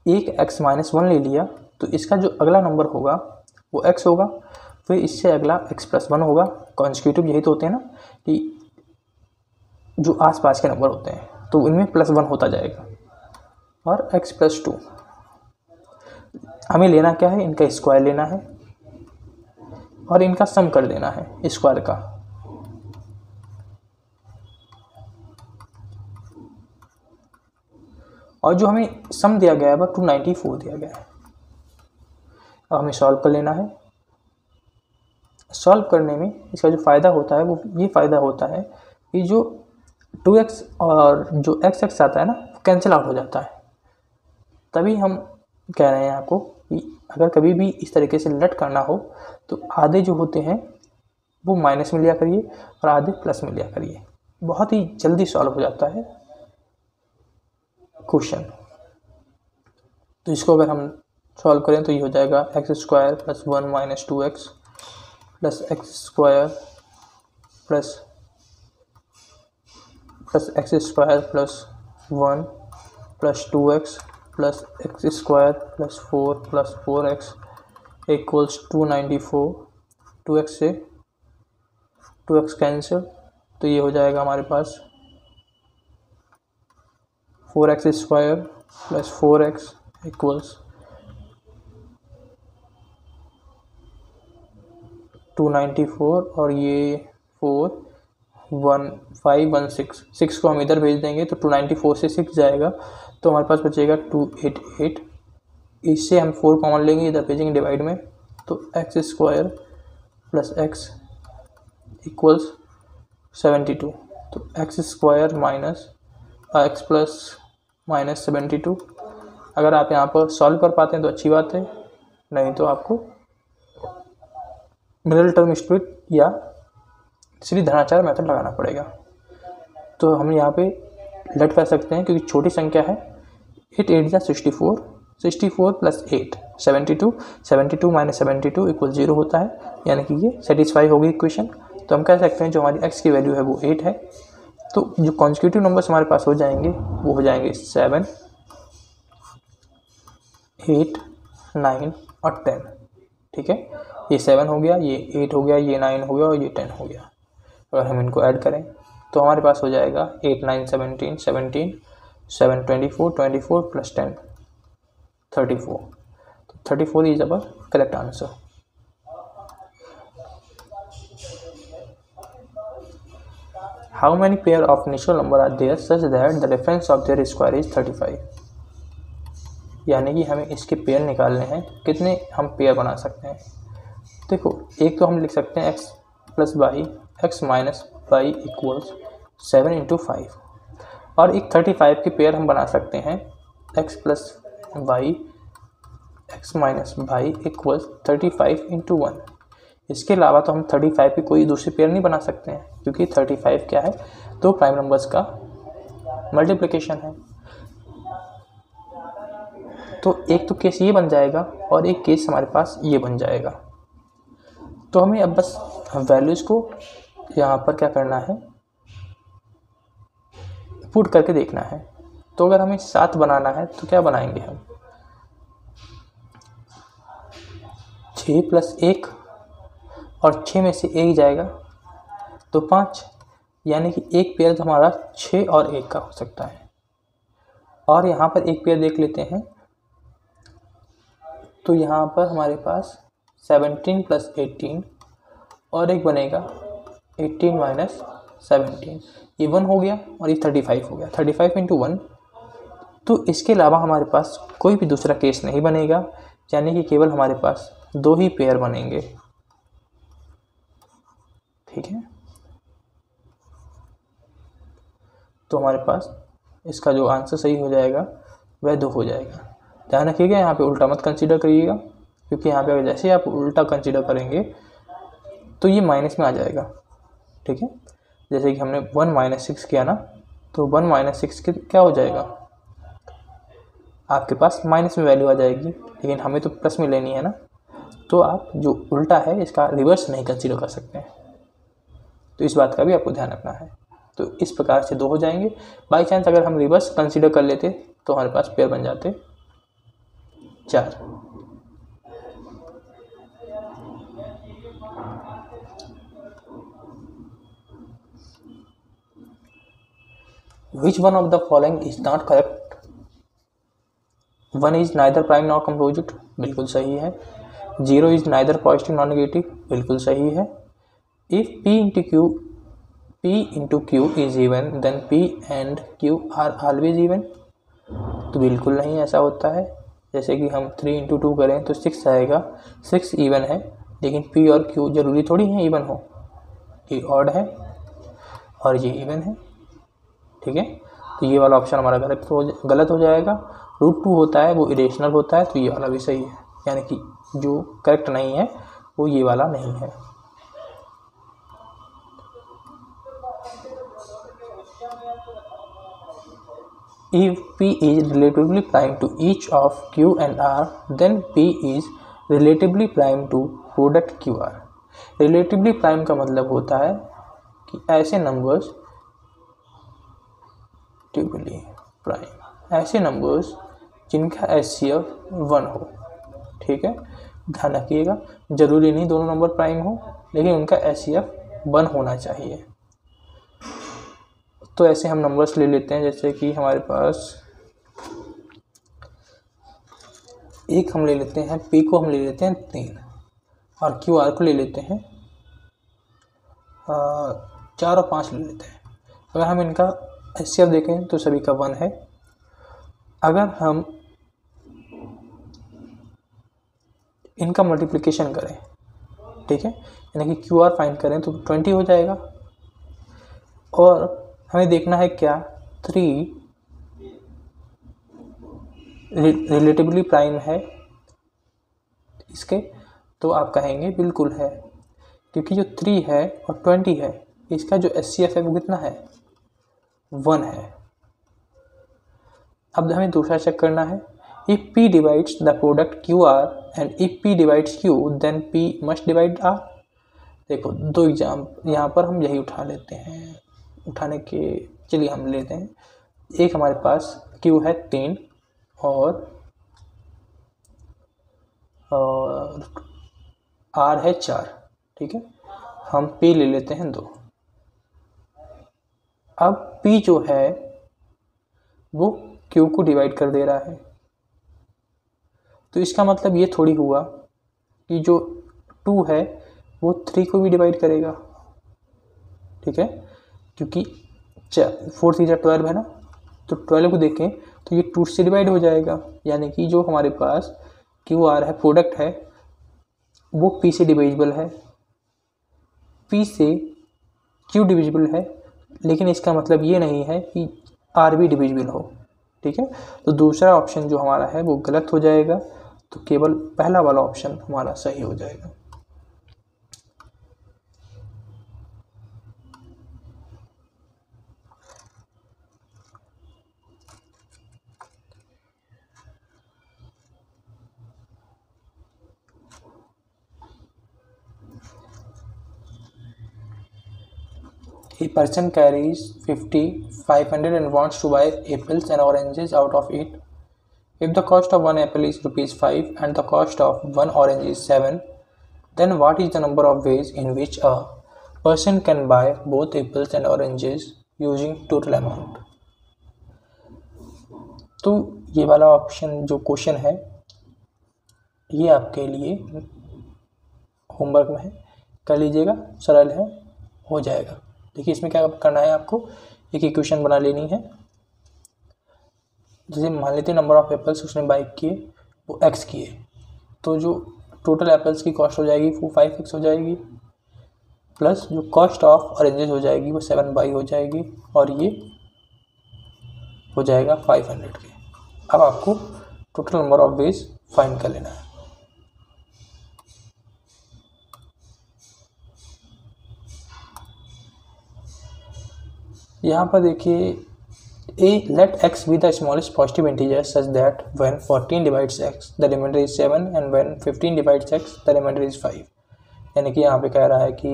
एक x माइनस 1 ले लिया, तो इसका जो अगला नंबर होगा वो x होगा, फिर इससे अगला x प्लस 1 होगा। कॉन्जिक्यूटिव यही तो होते हैं ना, कि जो आसपास के नंबर होते हैं तो इनमें प्लस 1 होता जाएगा। और x प्लस 2 हमें लेना क्या है, इनका स्क्वायर लेना है और इनका सम कर देना है स्क्वायर का। और जो हमें सम दिया गया है वह 294 दिया गया है। अब हमें सॉल्व कर लेना है। सॉल्व करने में इसका जो फ़ायदा होता है वो ये फ़ायदा होता है कि जो 2x और जो x आता है ना वो कैंसिल आउट हो जाता है। तभी हम कह रहे हैं आपको कि अगर कभी भी इस तरीके से लेट करना हो तो आधे जो होते हैं वो माइनस में लिया करिए और आधे प्लस में लिया करिए, बहुत ही जल्दी सॉल्व हो जाता है क्वेश्चन। तो इसको अगर हम सॉल्व करें तो ये हो जाएगा x square plus 1 minus 2x plus x square plus x square plus 1 plus 2x plus x square plus 4 plus 4x equals 294। 2x से 2x कैंसिल, तो ये हो जाएगा हमारे पास 4x square plus 4x equals 294, और ये 4 1 5 1 6 6 को हम इधर भेज देंगे तो 294 से 6 जाएगा, तो हमारे पास बचेगा 288। इससे हम 4 कॉमन लेंगे, इधर भेजेंगे डिवाइड में, तो x square plus x equals 72। तो x square minus x plus minus 72। अगर आप यहाँ पर सॉल्व कर पाते हैं तो अच्छी बात है, नहीं तो आपको मिडिल टर्म स्प्लिट या श्री धनाचार मेथड लगाना पड़ेगा। तो हम यहाँ पे लेट कर सकते हैं क्योंकि छोटी संख्या है। 8 8 जा 64, 64 प्लस 8 72, 72 माइनस 72 इक्वल 0 होता है, यानी कि ये सेटिस्फाई होगी इक्वेशन। तो हम कह सकते हैं जो हमारी x की वैल्यू है वो 8 है। तो जो कॉन्जिक्यूटिव नंबर्स हमारे पास हो जाएंगे वो हो जाएंगे 7, 8, 9 और 10। ठीक है, ये 7 हो गया, ये 8 हो गया, ये 9 हो गया और ये 10 हो गया। अगर हम इनको ऐड करें तो हमारे पास हो जाएगा 8, 9, 17, 17, 7, 24, 24 प्लस 10 34। तो 34 is our correct answer. How many pair of natural number are there such that the difference of their square is 35? यानी कि हमें इसके पेयर निकालने हैं, कितने हम पेयर बना सकते हैं। देखो, एक तो हम लिख सकते हैं x plus y x minus y equals 7 into 5, और एक 35 के पेयर हम बना सकते हैं x plus y x minus y equals 35 into 1। इसके अलावा तो हम 35 की कोई दूसरी पेयर नहीं बना सकते हैं, क्योंकि 35 क्या है, दो प्राइम नंबर्स का मल्टीप्लिकेशन है। तो एक तो केस ये बन जाएगा और एक केस हमारे पास ये बन जाएगा। तो हमें अब बस वैल्यूज़ को यहाँ पर क्या करना है, पुट करके देखना है। तो अगर हमें 7 बनाना है तो क्या बनाएंगे हम, 6 प्लस 1 और 6 में से 1 जाएगा तो 5, यानी कि एक पेयर तो हमारा 6 और 1 का हो सकता है। और यहाँ पर एक पेयर देख लेते हैं, तो यहाँ पर हमारे पास 17 प्लस 18 और एक बनेगा 18 माइनस 17, ये 1 हो गया और ये 35 हो गया, 35 इंटू 1। तो इसके अलावा हमारे पास कोई भी दूसरा केस नहीं बनेगा, यानी कि केवल हमारे पास 2 ही पेयर बनेंगे। ठीक है, तो हमारे पास इसका जो आंसर सही हो जाएगा वह 2 हो जाएगा। ध्यान रखिएगा, यहाँ पे उल्टा मत कंसीडर करिएगा, क्योंकि यहाँ पे अगर जैसे आप उल्टा कंसीडर करेंगे तो ये माइनस में आ जाएगा। ठीक है, जैसे कि हमने 1 माइनस 6 किया ना, तो 1 माइनस 6 के क्या हो जाएगा, आपके पास माइनस में वैल्यू आ जाएगी, लेकिन हमें तो प्लस में लेनी है ना। तो आप जो उल्टा है इसका रिवर्स नहीं कंसीडर कर सकते हैं, तो इस बात का भी आपको ध्यान रखना है। तो इस प्रकार से 2 हो जाएंगे। बाई चांस अगर हम रिवर्स कंसीडर कर लेते तो हमारे पास पेयर बन जाते 4। Which one of the following is not correct? 1 is neither prime nor composite, बिल्कुल सही है। 0 is neither positive nor negative, बिल्कुल सही है। If P into Q is even, then P and Q are always even, तो बिल्कुल नहीं ऐसा होता है। जैसे कि हम 3 इंटू 2 करें तो 6 आएगा, 6 इवन है, लेकिन P और Q जरूरी थोड़ी है इवन हो, ये ऑड है और ये इवन है। ठीक है, तो ये वाला ऑप्शन हमारा गलत हो जाएगा। √2 होता है वो इरेशनल होता है, तो ये वाला भी सही है, यानी कि जो करेक्ट नहीं है वो ये वाला नहीं है। If P is relatively prime to each of Q and R, then P is relatively prime to product QR. Relatively prime का मतलब होता है कि ऐसे नंबर्स ऐसे नंबर्स जिनका HCF 1 हो। ठीक है, ध्यान रखिएगा, जरूरी नहीं दोनों नंबर प्राइम हो, लेकिन उनका HCF 1 होना चाहिए। तो ऐसे हम नंबर्स ले लेते हैं, जैसे कि हमारे पास एक हम ले लेते हैं, P को हम ले लेते हैं 3 और QR को ले लेते हैं 4 और 5 ले लेते हैं। अगर हम इनका HCF देखें तो सभी का 1 है। अगर हम इनका मल्टीप्लिकेशन करें, ठीक है, यानी कि QR फाइंड करें तो 20 हो जाएगा। और हमें देखना है क्या 3 रिलेटिवली प्राइम है इसके, तो आप कहेंगे बिल्कुल है, क्योंकि जो 3 है और 20 है इसका जो HCF है वो कितना है, 1 है। अब हमें दूसरा चेक करना है, if P divides the product QR and if P divides Q then P must divide R। देखो दो एग्जाम यहाँ पर हम यही उठा लेते हैं, उठाने के चलिए हम लेते हैं। एक हमारे पास Q है 3 और R है 4, ठीक है। हम P ले लेते हैं 2। अब P जो है वो Q को डिवाइड कर दे रहा है, तो इसका मतलब ये थोड़ी हुआ कि जो 2 है वो 3 को भी डिवाइड करेगा, ठीक है, क्योंकि 4 3 12 है ना, तो 12 को देखें तो ये 2 से डिवाइड हो जाएगा, यानी कि जो हमारे पास QR है प्रोडक्ट है वो P से डिविजिबल है, P से Q डिविजिबल है, लेकिन इसका मतलब ये नहीं है कि R भी डिविजिबल हो, ठीक है। तो दूसरा ऑप्शन जो हमारा है वो गलत हो जाएगा, तो केवल पहला वाला ऑप्शन हमारा सही हो जाएगा। A person carries 50, 500 and wants to buy apples and oranges out of it. If the cost of one apple is ₹5 and the cost of one orange is 7, then what is the number of ways in which a person can buy both apples and oranges using total amount? तो ये वाला option जो question है ये आपके लिए homework में है, कर लीजिएगा, सरल है, हो जाएगा। देखिए इसमें क्या करना है, आपको एक इक्वेशन बना लेनी है। जैसे मान लेते हैं नंबर ऑफ एप्पल्स उसने बाई किए वो x किए, तो जो टोटल एप्पल्स की कॉस्ट हो जाएगी वो 5x हो जाएगी, प्लस जो कॉस्ट ऑफ ऑरेंजेस हो जाएगी वो 7 बाई हो जाएगी, और ये हो जाएगा 500 के। अब आपको total number of ways find कर लेना है। यहाँ पर देखिए let x be the smallest positive integer such that when 14 divides x the remainder is 7 and when 15 divides x the remainder is 5। यानी कि यहाँ पे कह रहा है कि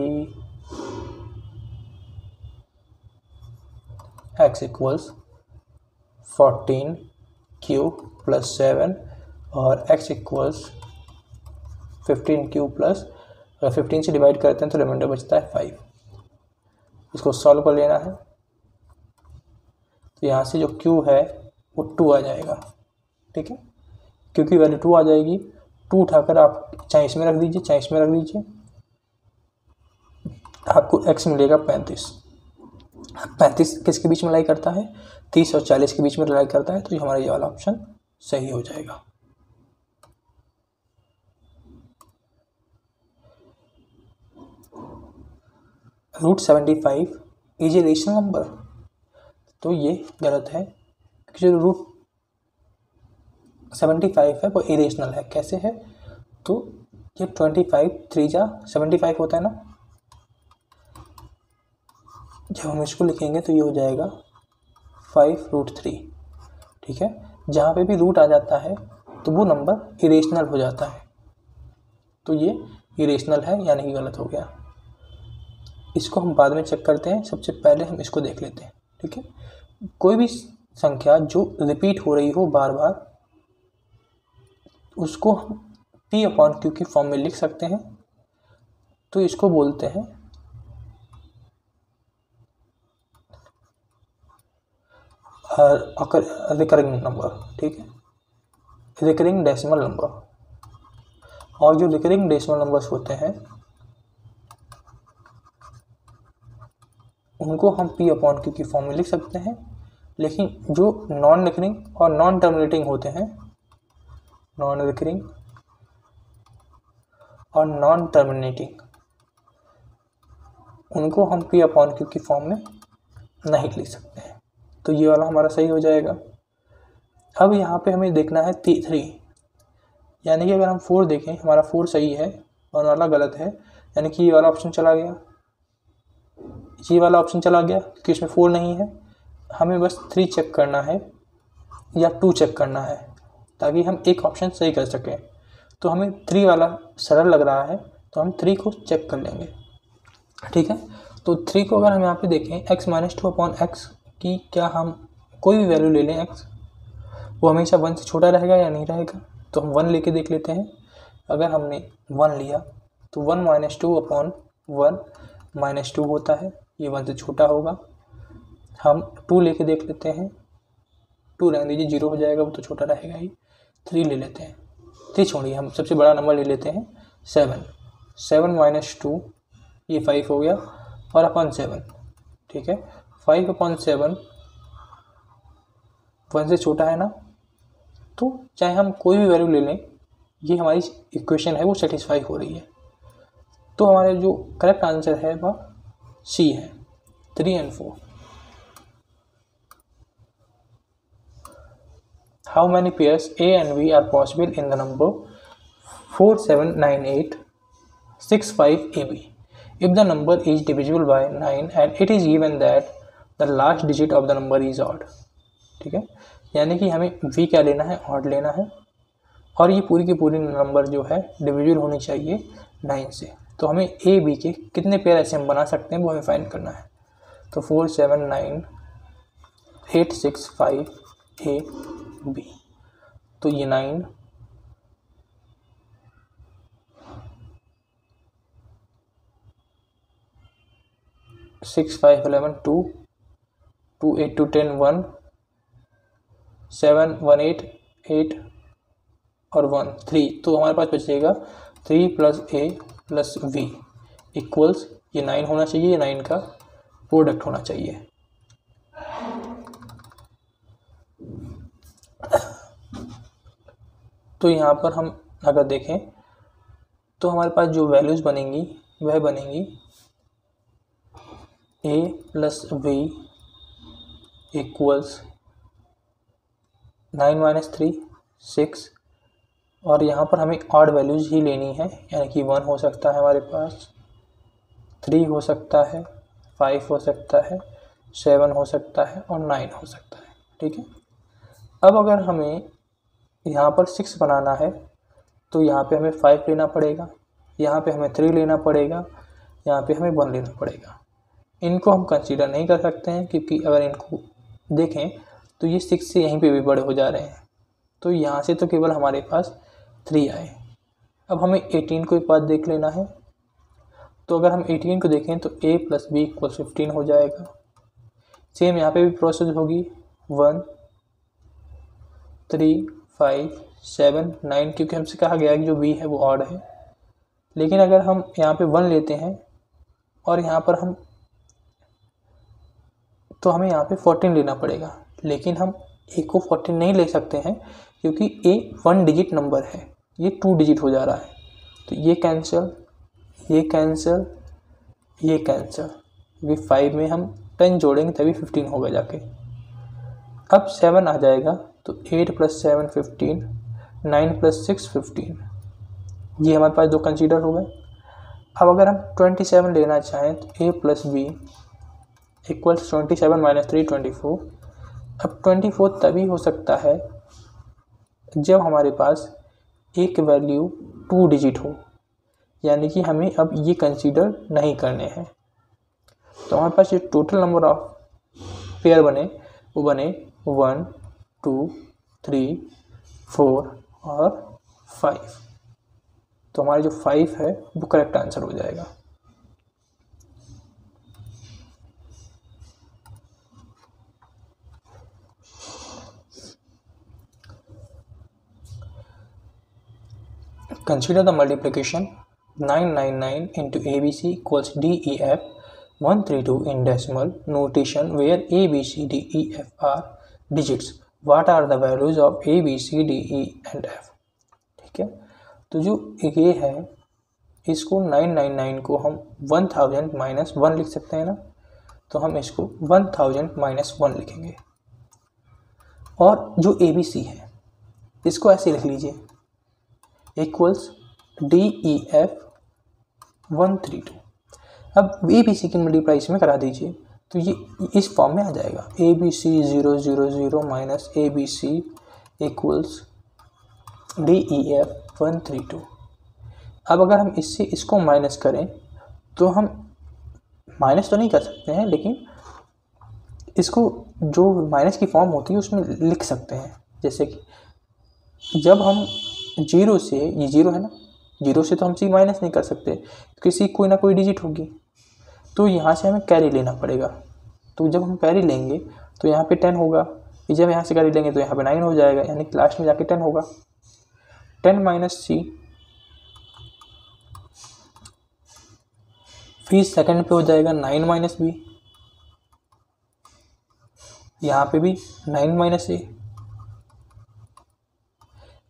x equals 14q plus 7 और x equals 15q प्लस 15 से डिवाइड करते हैं तो रिमाइंडर बचता है 5। इसको सॉल्व कर लेना है, तो यहाँ से जो q है वो 2 आ जाएगा, ठीक है, क्योंकि वैल्यू 2 आ जाएगी। 2 उठाकर आप चाहे इसमें रख दीजिए चाहे इसमें रख दीजिए, आपको x मिलेगा 35। 35 किसके बीच में लाई करता है, 30 और 40 के बीच में लाई करता है, तो हमारा ये वाला ऑप्शन सही हो जाएगा। √75 इज ए रेशनल नंबर, तो ये गलत है, क्योंकि जो √75 है वो इरेशनल है। कैसे है, तो ये 25 3 जा 75 होता है ना, जब हम इसको लिखेंगे तो ये हो जाएगा 5√3, ठीक है। जहाँ पे भी रूट आ जाता है तो वो नंबर इरेशनल हो जाता है, तो ये इरेशनल है यानी कि गलत हो गया। इसको हम बाद में चेक करते हैं, सबसे पहले हम इसको देख लेते हैं, ठीक है। कोई भी संख्या जो रिपीट हो रही हो बार बार, उसको हम P/Q की फॉर्म में लिख सकते हैं, तो इसको बोलते हैं रिकरिंग नंबर, ठीक है, रिकरिंग डेसिमल नंबर। और जो रिकरिंग डेसिमल नंबर्स होते हैं उनको हम P/Q की फॉर्म में लिख सकते हैं, लेकिन जो नॉन रिकरिंग और नॉन टर्मिनेटिंग होते हैं, नॉन रिकरिंग और नॉन टर्मिनेटिंग, उनको हम P/Q की फॉर्म में नहीं लिख सकते हैं, तो ये वाला हमारा सही हो जाएगा। अब यहाँ पे हमें देखना है 3, यानी कि अगर हम 4 देखें, हमारा 4 सही है और वाला गलत है, यानी कि ये वाला ऑप्शन चला गया, ये वाला ऑप्शन चला गया क्योंकि इसमें 4 नहीं है। हमें बस 3 चेक करना है या 2 चेक करना है, ताकि हम एक ऑप्शन सही कर सकें। तो हमें 3 वाला सरल लग रहा है, तो हम 3 को चेक कर लेंगे। ठीक है, तो 3 को अगर हम यहाँ पे देखें x - 2/x की, क्या हम कोई भी वैल्यू ले लें x, वो हमेशा 1 से छोटा रहेगा या नहीं रहेगा? तो हम 1 लेके देख लेते हैं। अगर हमने 1 लिया तो 1 - 2/1 -2 होता है, ये 1 से छोटा होगा। हम 2 लेके देख लेते हैं, 2 रहने दीजिए, 0 हो जाएगा, वो तो छोटा रहेगा ही। 3 ले लेते हैं, 3 छोड़िए, हम सबसे बड़ा नंबर ले लेते हैं 7 - 2, ये 5 हो गया, और अपन 7, ठीक है। 5/7 1 से छोटा है ना, तो चाहे हम कोई भी वैल्यू ले लें, ये हमारी इक्वेशन है वो सेटिस्फाई हो रही है। तो हमारे जो करेक्ट आंसर है वह सी है, 3 और 4। How many pairs A and B are possible in the number 479865AB? If the number is divisible by 9 and it is given that the last digit of the number is odd, ठीक है, यानी कि हमें V क्या लेना है, odd लेना है, और ये पूरी की पूरी नंबर जो है डिविजिबल होनी चाहिए 9 से। तो हमें A B के कितने पेयर ऐसे हम बना सकते हैं वो हमें फाइंड करना है। तो 479865AB, तो ये 9 6 5 11 2 2 8 2 10 1 7 1 8 8 और 1 3, तो हमारे पास बचेगा 3 + A + V इक्वल्स, ये 9 होना चाहिए, ये 9 का प्रोडक्ट होना चाहिए। तो यहाँ पर हम अगर देखें तो हमारे पास जो वैल्यूज़ बनेंगी वह बनेंगी A + V इक्वल्स 9 - 3 6, और यहाँ पर हमें ऑड वैल्यूज़ ही लेनी है, यानी कि 1 हो सकता है हमारे पास, 3 हो सकता है, 5 हो सकता है, 7 हो सकता है, और 9 हो सकता है। ठीक है, अब अगर हमें यहाँ पर 6 बनाना है तो यहाँ पे हमें 5 लेना पड़ेगा, यहाँ पे हमें 3 लेना पड़ेगा, यहाँ पे हमें 1 लेना पड़ेगा। इनको हम कंसीडर नहीं कर सकते हैं, क्योंकि अगर इनको देखें तो ये 6 से यहीं पे भी बड़े हो जा रहे हैं, तो यहाँ से तो केवल हमारे पास 3 आए। अब हमें 18 को एक बार देख लेना है, तो अगर हम 18 को देखें तो A + B = 15 हो जाएगा। सेम यहाँ पे भी प्रोसेस होगी, 1 3 5 7 9, क्योंकि हमसे कहा गया कि जो B है वो ऑड है। लेकिन अगर हम यहाँ पे 1 लेते हैं और यहाँ पर हम, तो हमें यहाँ पे 14 लेना पड़ेगा, लेकिन हम A को 14 नहीं ले सकते हैं, क्योंकि A 1 डिजिट नंबर है, ये 2 डिजिट हो जा रहा है। तो ये कैंसिल, ये कैंसिल, ये कैंसिल, क्योंकि 5 में हम 10 जोड़ेंगे तभी 15 होगा जाके। अब 7 आ जाएगा, तो 8 + 7 15, 9 + 6 15, ये हमारे पास 2 कंसीडर हो गए। अब अगर हम 27 लेना चाहें तो A + B इक्वल्स 27 - 3 24। अब 24 तभी हो सकता है जब हमारे पास एक वैल्यू 2 डिजिट हो, यानी कि हमें अब ये कंसीडर नहीं करने हैं। तो हमारे पास ये टोटल नंबर ऑफ पेयर बने वो बने 1 2 3 4 और 5। तो हमारा जो 5 है वो करेक्ट आंसर हो जाएगा। Consider the multiplication 999 into ABC equals DEF 132 in decimal notation where A, B, C, D, E, F are digits. What are the values of A, B, C, D, E and F? ठीक है, तो जो ये है इसको 999 को हम 1000 - 1 लिख सकते हैं ना, तो हम इसको 1000 - 1 लिखेंगे। और जो ABC है इसको ऐसे लिख लीजिए, इक्वल्स DEF 132। अब ABC की मल्टीप्लाई इसमें करा दीजिए, तो ये इस फॉर्म में आ जाएगा, ABC 000 - ABC इक्वल्स DEF132। अब अगर हम इससे इसको माइनस करें तो हम माइनस तो नहीं कर सकते हैं, लेकिन इसको जो माइनस की फॉर्म होती है उसमें लिख सकते हैं। जैसे कि जब हम जीरो से, ये जीरो है ना, जीरो से तो हम सी माइनस नहीं कर सकते क्योंकि सी कोई ना कोई डिजिट होगी, तो यहाँ से हमें कैरी लेना पड़ेगा। तो जब हम कैरी लेंगे तो यहाँ पे 10 होगा, फिर जब यहाँ से कैरी लेंगे तो यहाँ पे 9 हो जाएगा, यानी कि लास्ट में जाके 10 होगा। 10 माइनस सी, फिर सेकंड पे हो जाएगा 9 माइनस बी, यहाँ पे भी 9 माइनस ए।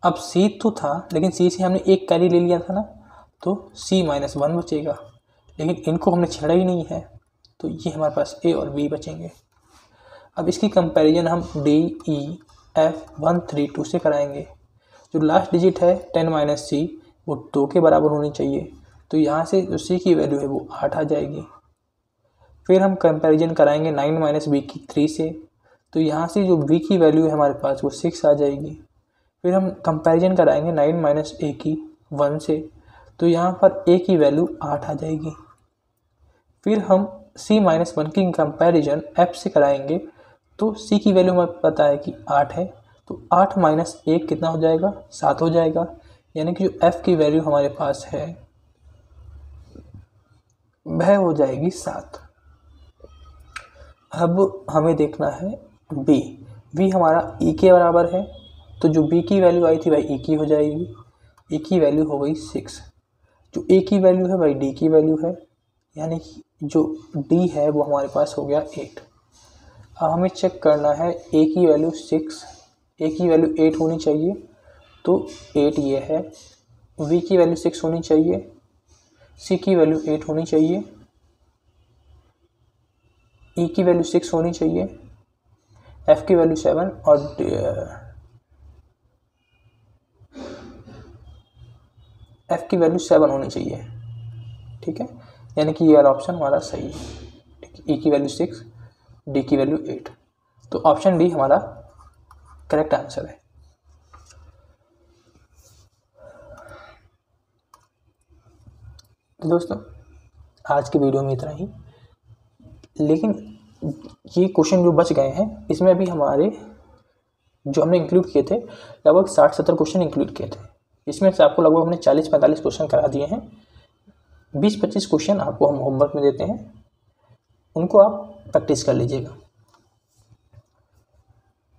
अब सी तो था, लेकिन सी से हमने एक कैरी ले लिया था ना, तो सी माइनस 1 बचेगा, लेकिन इनको हमने छेड़ा ही नहीं है, तो ये हमारे पास ए और बी बचेंगे। अब इसकी कंपैरिजन हम DEF132 से कराएंगे। जो लास्ट डिजिट है 10 माइनस सी वो 2 के बराबर होनी चाहिए, तो यहाँ से जो सी की वैल्यू है वो 8 आ जाएगी। फिर हम कंपैरिजन कराएंगे 9 माइनस बी की 3 से, तो यहाँ से जो बी की वैल्यू है हमारे पास वो 6 आ जाएगी। फिर हम कंपैरिजन कराएंगे 9 माइनस ए की 1 से, तो यहाँ पर ए की वैल्यू 8 आ जाएगी। फिर हम सी माइनस 1 की कंपैरिजन एफ से कराएंगे, तो सी की वैल्यू हमें पता है कि 8 है, तो 8 माइनस 1 कितना हो जाएगा, 7 हो जाएगा, यानी कि जो एफ की वैल्यू हमारे पास है वह हो जाएगी 7। अब हमें देखना है बी। बी हमारा ई के बराबर है, तो जो बी की वैल्यू आई थी वह ई की हो जाएगी। ई की वैल्यू हो गई 6। जो ए की वैल्यू है वही डी की वैल्यू है, यानी कि जो डी है वो हमारे पास हो गया 8। अब हमें चेक करना है ए की वैल्यू 6, ए की वैल्यू 8 होनी चाहिए, तो 8 ये है। वी की वैल्यू 6 होनी चाहिए, सी की वैल्यू 8 होनी चाहिए, ई की वैल्यू 6 होनी चाहिए, एफ की वैल्यू 7 और एफ की वैल्यू 7 होनी चाहिए। ठीक है, यानी कि ये वाला ऑप्शन हमारा सही है। ठीक है, ई की वैल्यू 6, डी की वैल्यू 8, तो ऑप्शन डी हमारा करेक्ट आंसर है। तो दोस्तों आज की वीडियो में इतना ही, लेकिन ये क्वेश्चन जो बच गए हैं इसमें अभी हमारे जो हमने इंक्लूड किए थे लगभग 60-70 क्वेश्चन इंक्लूड किए थे। इसमें से आपको लगभग हमने 40-45 क्वेश्चन करा दिए हैं। 20-25 क्वेश्चन आपको हम होमवर्क में देते हैं, उनको आप प्रैक्टिस कर लीजिएगा।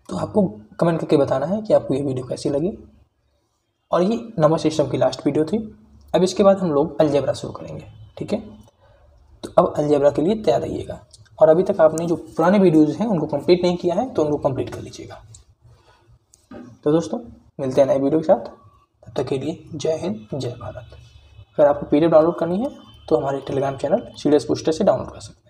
तो आपको कमेंट करके बताना है कि आपको ये वीडियो कैसी लगी। और ये नंबर सिस्टम की लास्ट वीडियो थी। अब इसके बाद हम लोग अलजेब्रा शुरू करेंगे। ठीक है, तो अब अलजेब्रा के लिए तैयार रहिएगा। और अभी तक आपने जो पुराने वीडियोज़ हैं उनको कंप्लीट नहीं किया है तो उनको कंप्लीट कर लीजिएगा। तो दोस्तों मिलते हैं नए वीडियो के साथ, तब तक के लिए जय हिंद जय भारत। अगर आपको PDF डाउनलोड करनी है तो हमारे टेलीग्राम चैनल सीरियस बूस्टर से डाउनलोड कर सकते हैं।